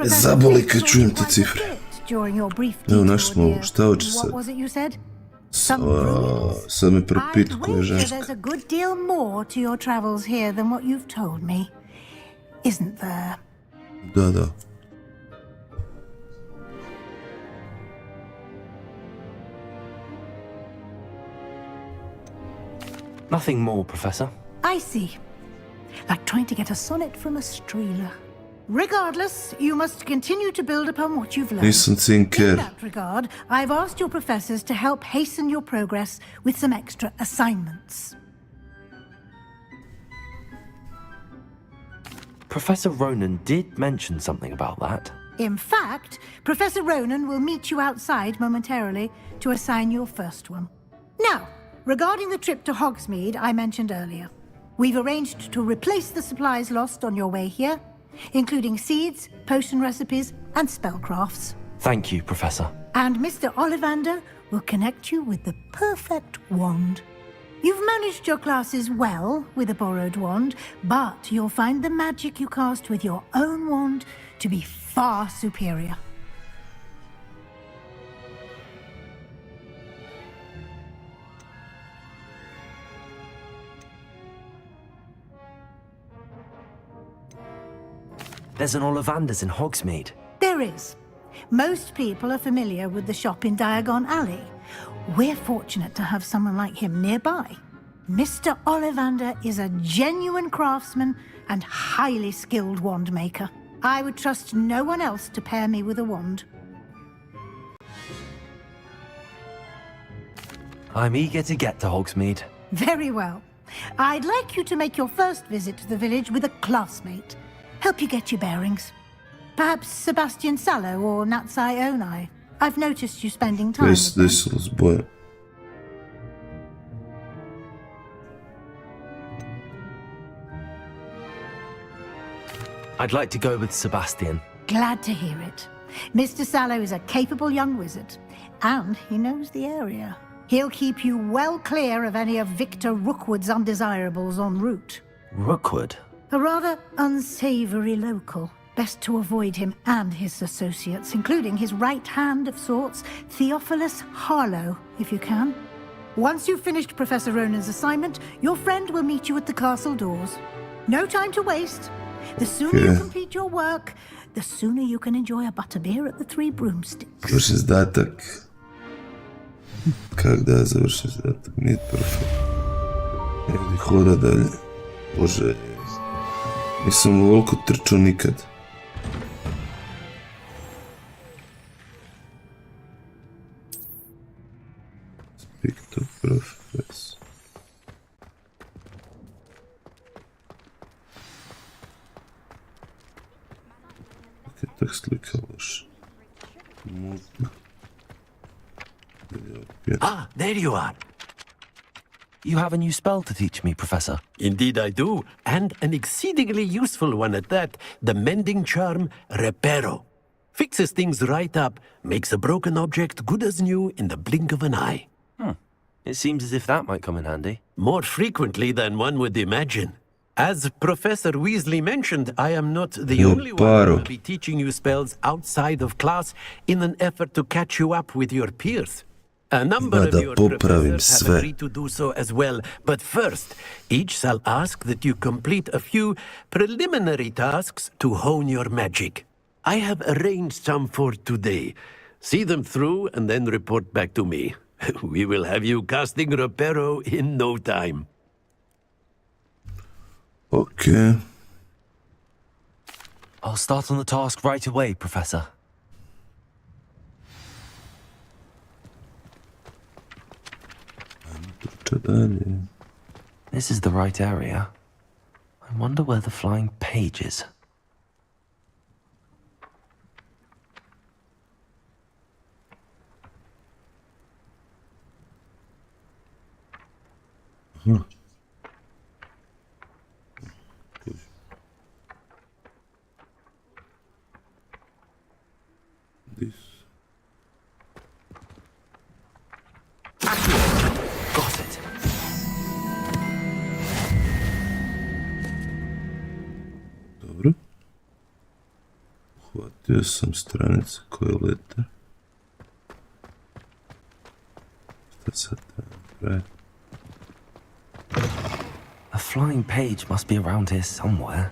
Zaboli kad čujem te cifre. Evo, našli smo ovo, šta hoće sad? Sad me propit koja je ženska. Da. Nothing more, Professor. I see. Like trying to get a sonnet from a streeler. Regardless, you must continue to build upon what you've learned. Nisam cinker. In that regard, I've asked your professors to help hasten your progress with some extra assignments. Professor Ronan did mention something about that. In fact, Professor Ronan will meet you outside momentarily to assign your first one. Now, regarding the trip to Hogsmeade I mentioned earlier, we've arranged to replace the supplies lost on your way here, including seeds, potion recipes, and spellcrafts. Thank you, Professor. And Mr. Ollivander will connect you with the perfect wand. You've managed your classes well with a borrowed wand, but you'll find the magic you cast with your own wand to be far superior. There's an Ollivander's in Hogsmeade. There is. Most people are familiar with the shop in Diagon Alley. We're fortunate to have someone like him nearby. Mr. Ollivander is a genuine craftsman and highly skilled wand maker. I would trust no one else to pair me with a wand. I'm eager to get to Hogsmeade. Very well. I'd like you to make your first visit to the village with a classmate. Help you get your bearings. Perhaps Sebastian Sallow or Natsai Onai. I've noticed you spending time with them. This was boy. I'd like to go with Sebastian. Glad to hear it. Mr. Sallow is a capable young wizard, and he knows the area. He'll keep you well clear of any of Victor Rookwood's undesirables en route. Rookwood? A rather unsavory local. Best to avoid him and his associates, including his right hand of sorts, Theophilus Harlow, if you can. Once you've finished Professor Ronan's assignment, your friend will meet you at the castle doors. No time to waste. The sooner you complete your work, the sooner you can enjoy a butterbeer at the Three Broomsticks. Završi zadatak. Kak da završi zadatak? Nije perfekt. Negdje hoda dalje. Bože, nisam ovoliko trčao nikad. Speak to professor. Kako je tak slika loša? Mutna. Ah, there you are. You have a new spell to teach me, Professor. Indeed I do, and an exceedingly useful one at that, the mending charm Reparo. Fixes things right up, makes a broken object good as new in the blink of an eye. It seems as if that might come in handy. More frequently than one would imagine. As Professor Weasley mentioned, I am not the only one who will be teaching you spells outside of class in an effort to catch you up with your peers. A number of your professors have agreed to do so as well, but first, each shall ask that you complete a few preliminary tasks to hone your magic. I have arranged some for today. See them through and then report back to me. We will have you casting Reparo in no time. Okay. I'll start on the task right away, Professor. This is the right area. I wonder where the flying page is. This. Got it. Dobro. Uhvatio sam stranice koje lete. Šta sad treba? A flying page must be around here somewhere.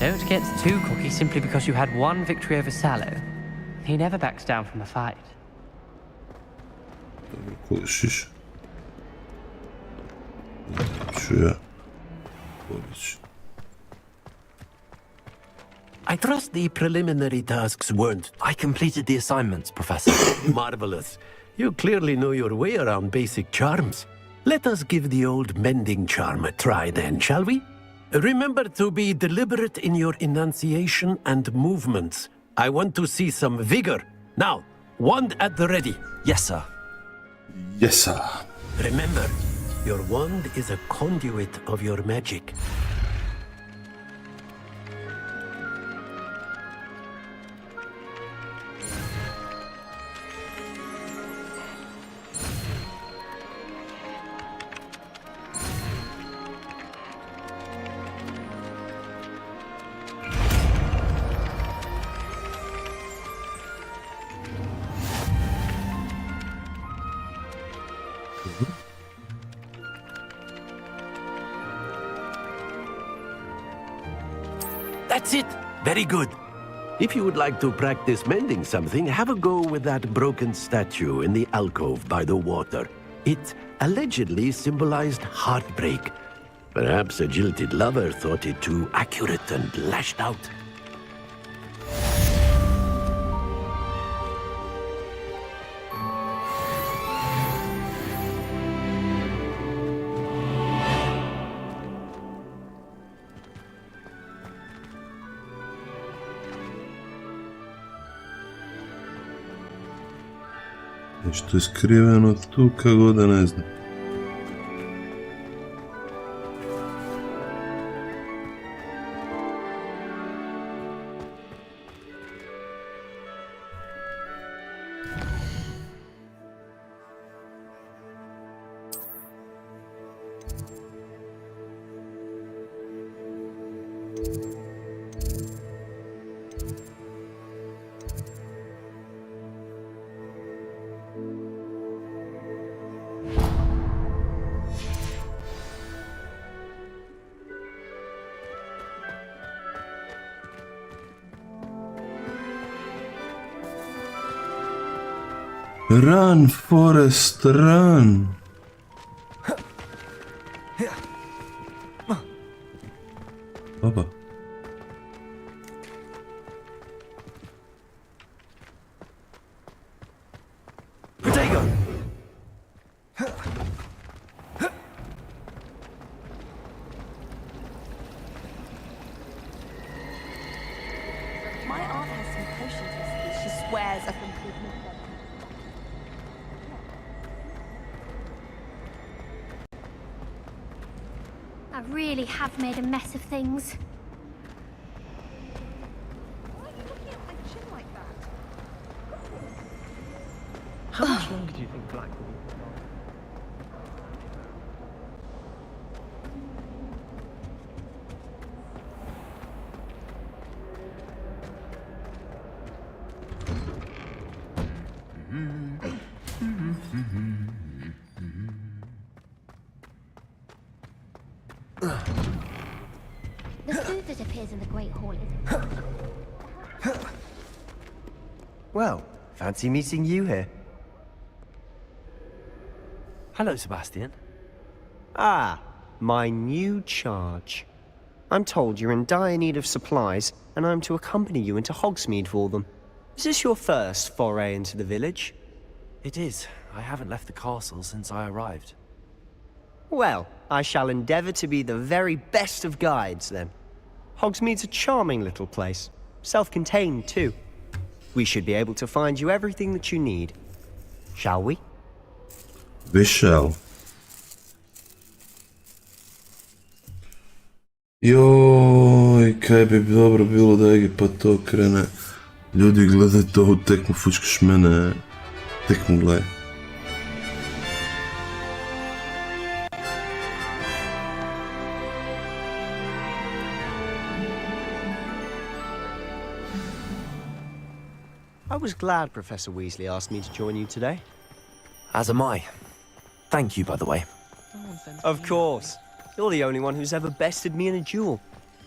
Don't get too cocky simply because you had one victory over Sallow. He never backs down from a fight. Dobro, košiš. Ću ja pobići. I trust the preliminary tasks weren't... I completed the assignments, Professor. Marvelous. You clearly know your way around basic charms. Let us give the old mending charm a try then, shall we? Remember to be deliberate in your enunciation and movements. I want to see some vigor. Now, wand at the ready. Yes, sir. Yes, sir. Remember, your wand is a conduit of your magic. That's it! Very good. If you would like to practice mending something, have a go with that broken statue in the alcove by the water. It allegedly symbolized heartbreak. Perhaps a jilted lover thought it too accurate and lashed out. Nešto je skriveno tu, kako da ne znam. Run, Forest, run! Baba. Protego! I really have made a mess of things. How much longer do you think Black will be? The food that appears in the Great Hall is... Well, fancy meeting you here. Hello, Sebastian. Ah, my new charge. I'm told you're in dire need of supplies, and I'm to accompany you into Hogsmeade for them. Is this your first foray into the village? It is. I haven't left the castle since I arrived. Well, I shall endeavour to be the very best of guides, then. Hogsmeade's a charming little place. Self-contained, too. We should be able to find you everything that you need. Shall we? We shall. Joj, kaj bi dobro bilo da Egipat to krene. Ljudi, gledajte ovu tekmu, fučkaš mene. Tekmu gledaj. I was glad Professor Weasley asked me to join you today. As am I. Thank you, by the way. Of course. You're the only one who's ever bested me in a duel.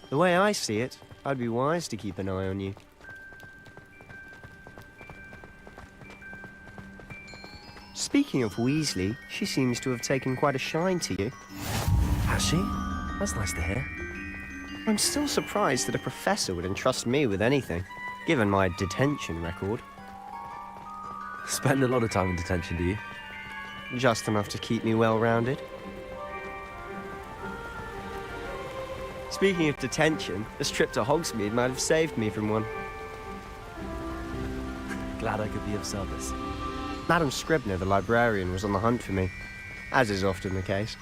The way I see it, I'd be wise to keep an eye on you. Speaking of Weasley, she seems to have taken quite a shine to you. Has she? That's nice to hear. I'm still surprised that a professor would entrust me with anything, given my detention record. Spend a lot of time in detention, do you? Just enough to keep me well-rounded. Speaking of detention, this trip to Hogsmeade might have saved me from one. Glad I could be of service. Madam Scribner, the librarian, was on the hunt for me, as is often the case.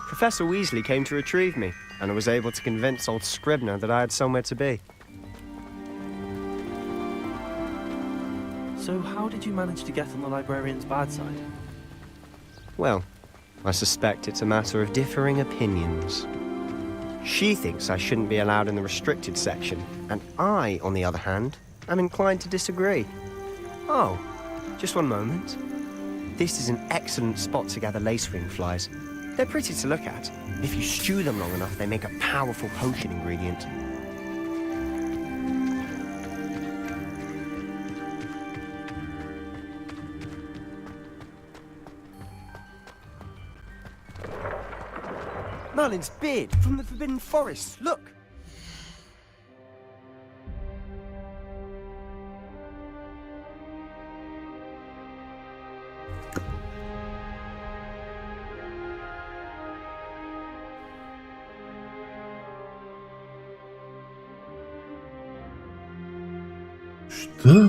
Professor Weasley came to retrieve me, and I was able to convince old Scribner that I had somewhere to be. So how did you manage to get on the librarian's bad side? Well, I suspect it's a matter of differing opinions. She thinks I shouldn't be allowed in the restricted section, and I, on the other hand, am inclined to disagree. Oh, just one moment. This is an excellent spot to gather lacewing flies. They're pretty to look at. If you stew them long enough, they make a powerful potion ingredient. Merlin's beard from the Forbidden Forest. Look! Šta?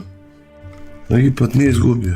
Egipat nije izgubio.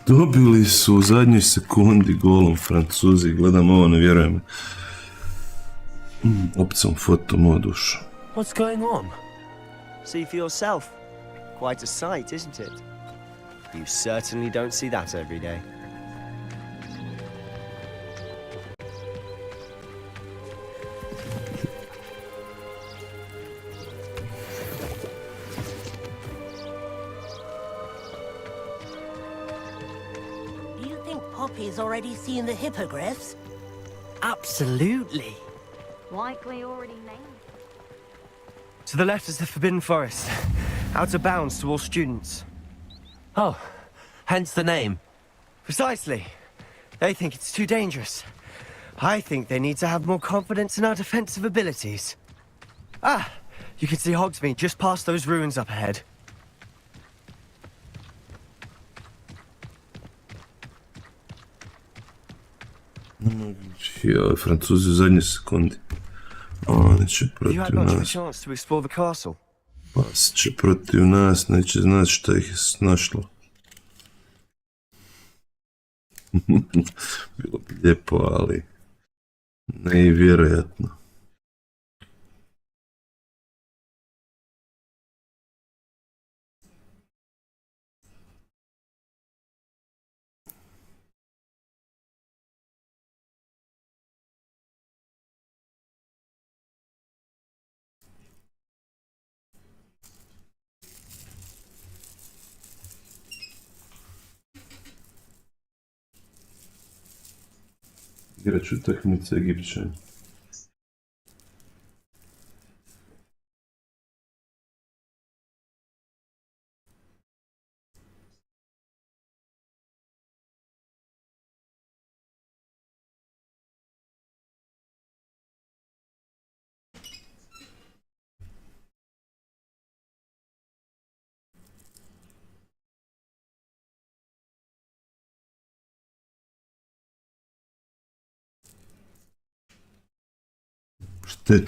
Dobili su u zadnjoj sekundi golom Francuzi, gledam ovo, ne vjerujem. Opcom foto moju dušu. What's going on? See for yourself. Quite a sight, isn't it? You certainly don't see that every day. Poppy's already seen the hippogriffs? Absolutely. Likely already named. To the left is the Forbidden Forest, out of bounds to all students. Oh, hence the name. Precisely. They think it's too dangerous. I think they need to have more confidence in our defensive abilities. Ah, you can see Hogsmeade just past those ruins up ahead. Ja, Francuzi u zadnje sekundi. Oni će Have you had protiv much of a nas. chance to explore the castle? Pas će protiv nas, neće znati šta ih je snašlo. Bilo bi lijepo, ali ne i vjerojatno. Igrat ću utakmice Egipćani.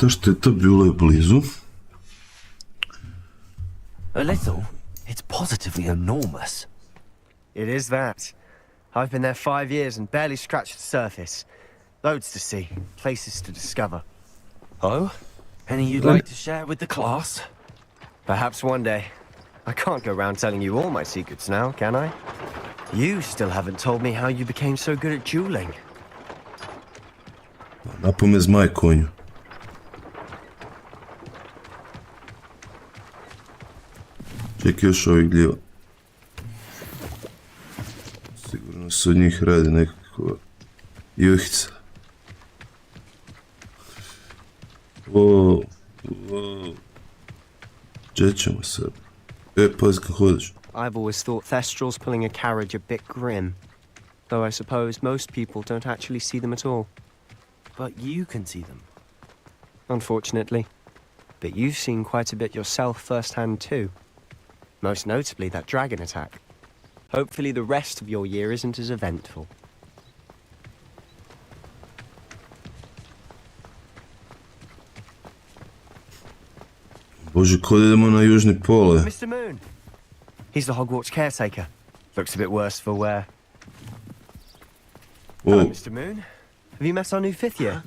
Šteta, bilo je blizu. A little? It's positively enormous. It is that. I've been there 5 years and barely scratched the surface. Loads to see, places to discover. Oh? Any you'd like to share with the class? Perhaps one day. I can't go around telling you all my secrets now, can I? You still haven't told me how you became so good at dueling. Napome zmaj konju. Čekaj još ovih gljiva. Sigurno se od njih radi nekakva juhica. Wow. Gdje ćemo sad? Pazi kako hodiš. I've always thought Thestrals pulling a carriage a bit grim. Though I suppose most people don't actually see them at all. But you can see them. Unfortunately. But you've seen quite a bit yourself firsthand too. Most notably that dragon attack. Hopefully the rest of your year isn't as eventful. Bože, kod idemo na južni pole. Mr. Moon! He's the Hogwarts caretaker. Looks a bit worse for wear. Hello, Mr. Moon. Have you met our new 5th year?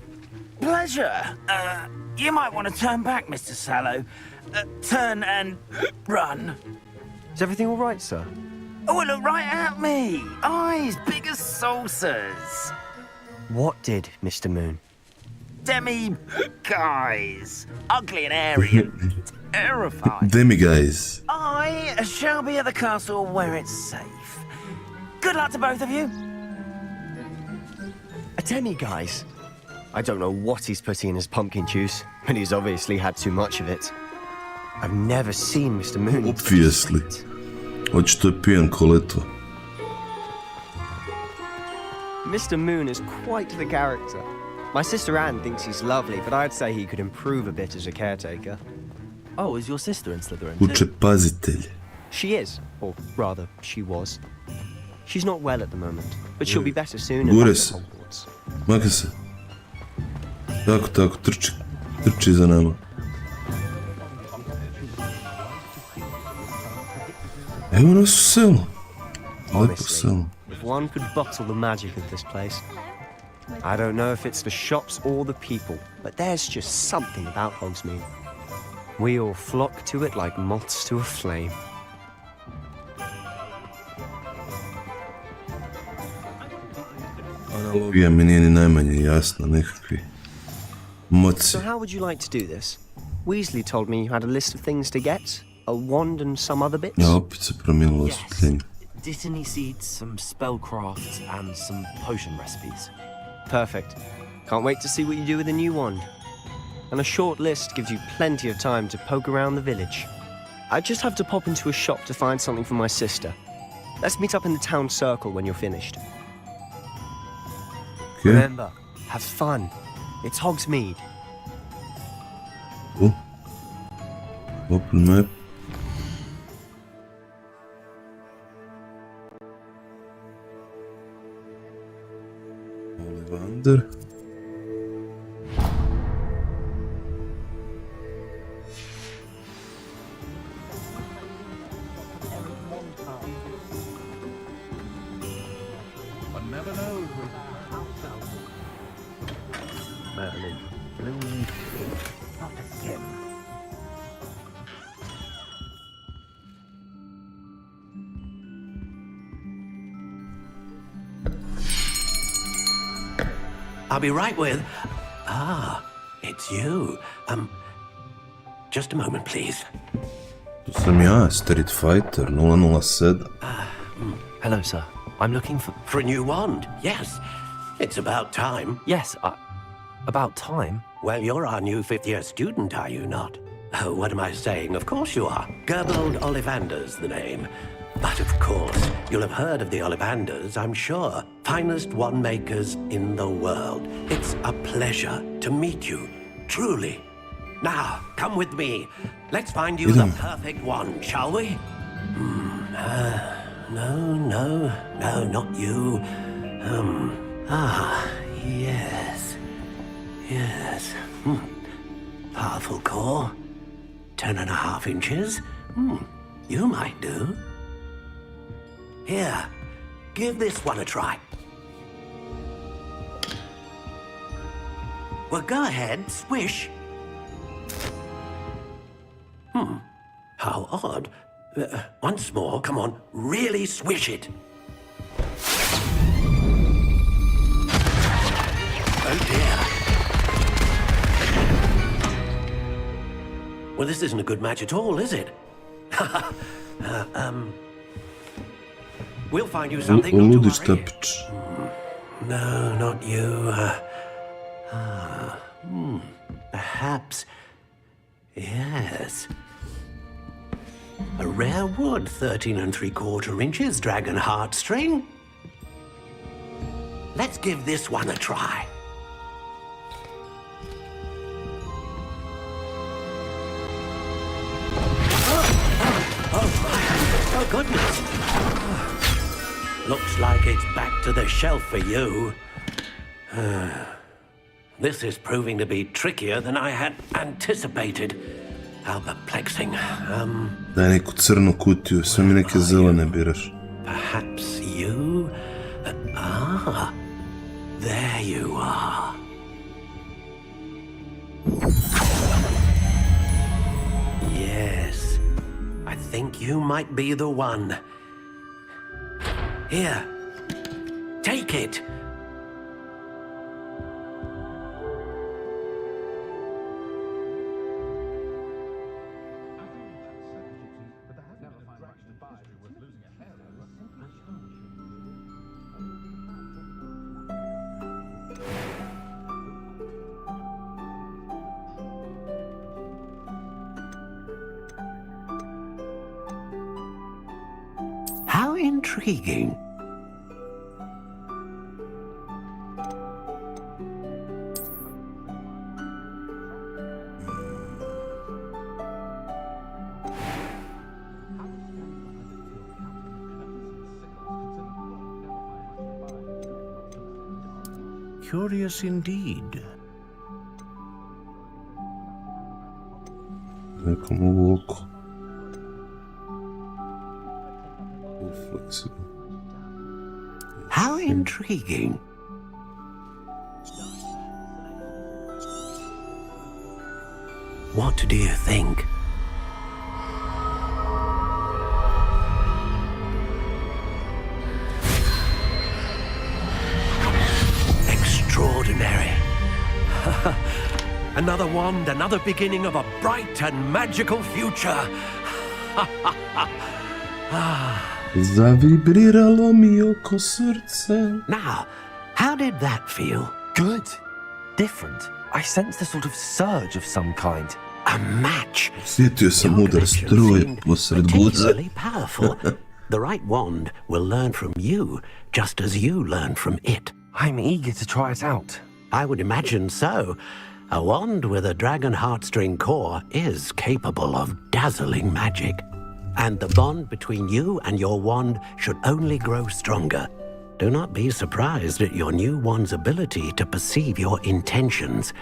Pleasure. You might want to turn back, Mr. Sallow. Turn and run. Is everything all right, sir? Oh, look right at me. Eyes big as saucers. What did, Mr. Moon? Demi-guys. Ugly and airy and terrifying. Demi-guys. I shall be at the castle where it's safe. Good luck to both of you. A demi-guise? I don't know what he's putting in his pumpkin juice, but he's obviously had too much of it. I've never seen Mr. Moon. Obviously. Očito je pijan ko letva. Mr. Moon is quite the character. My sister Anne thinks he's lovely, but I'd say he could improve a bit as a caretaker. Oh, is your sister in Slytherin Uče pazitelj. She is, or rather, she was. She's not well at the moment, but she'll be better soon. Gure se. Maka se. Tako, trči za nama. Evo nas u selu. Lepo selo. If one could bottle the magic of this place. I don't know if it's the shops or the people, but there's just something about Hogsmeade. We all flock to it like moths to a flame. Analogija mi nije ni najmanje jasna, nekakvi moci. So how would you like to do this? Weasley told me you had a list of things to get, a wand and some other bits. Ja, opet se promijenilo osvjetljenje. Dittany seeds, some spellcrafts, and some potion recipes. Perfect. Can't wait to see what you do with the new wand. and a short list gives you plenty of time to poke around the village. I just have to pop into a shop to find something for my sister. Let's meet up in the town circle when you're finished. Okay. Remember, have fun. It's Hogsmeade. Cool. Open map. Ollivander. One never knows with Merlin, blue, not a skin. I'll be right with... Ah, it's you. Just a moment, please. Tu sam ja, Street Fighter 007. Hello, sir. I'm looking for... For a new wand, yes. It's about time. Yes, about time? Well, you're our new fifth-year student, are you not? Oh, what am I saying? Of course you are. Gerbold Ollivander's the name. But of course, you'll have heard of the Ollivanders, I'm sure. Finest wand makers in the world. It's a pleasure to meet you, truly. Now, come with me. Let's find you the perfect wand, shall we? No, not you. Yes. Powerful core. 10.5 inches. You might do. Here, give this one a try. Well, go ahead, swish. How odd. Once more, come on, really swish it. Oh dear. Well, this isn't a good match at all, is it? We'll find you something, not to worry. No, not you. Perhaps... Yes. A rare wood, 13 3/4 inches, dragon heartstring. Let's give this one a try. Oh, goodness. Looks like it's back to the shelf for you. This is proving to be trickier than I had anticipated. How perplexing. Daj neku crnu kutiju, sve mi neke zelene biraš. Perhaps you? There you are. Yes, I think you might be the one. Here, take it. How intriguing. Curious indeed. Nekom u oko. Flexible. How intriguing. What do you think? Extraordinary. Another wand, another beginning of a bright and magical future. Zavibriralo mi oko srce. Now, how did that feel? Good. Different. I sensed a sort of surge of some kind. A match. Sjetio sam udar struje posred guza. Particularly powerful. The right wand will learn from you, just as you learn from it. I'm eager to try it out. I would imagine so. A wand with a dragon heartstring core is capable of dazzling magic. And the bond between you and your wand should only grow stronger. Do not be surprised at your new wand's ability to perceive your intentions,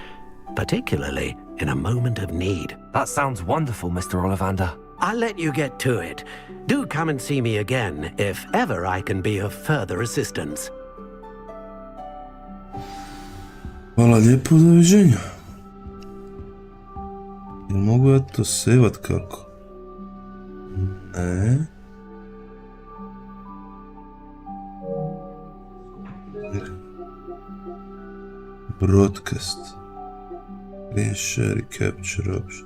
particularly in a moment of need. That sounds wonderful, Mr. Ollivander. I'll let you get to it. Do come and see me again if ever I can be of further assistance. Hvala lijepo, doviđenja. Jel mogu ja to sevat kako? Ne. Broadcast. Screen share i capture options.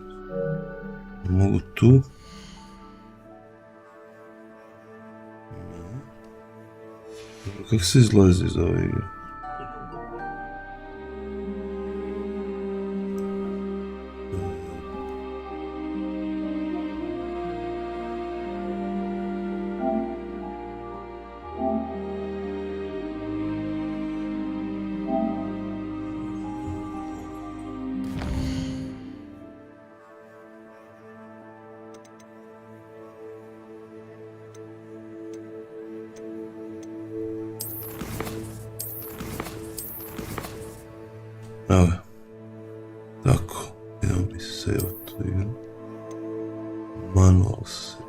Mogu tu. Ne. Dobro, kako se izlazi iz ove igre? Evo ga. Tako, idemo mi save tu igru. Manual save.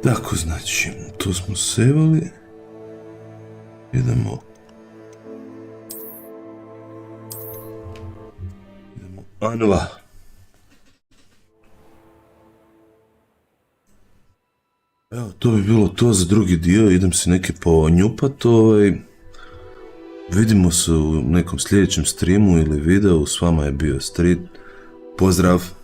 Tako, znači, to smo sevali. Idemo Anva. Evo, to bi bilo to za drugi dio. Idem si neke ponjupat. Vidimo se u nekom sljedećem streamu ili videu. S vama je bio Street. Pozdrav!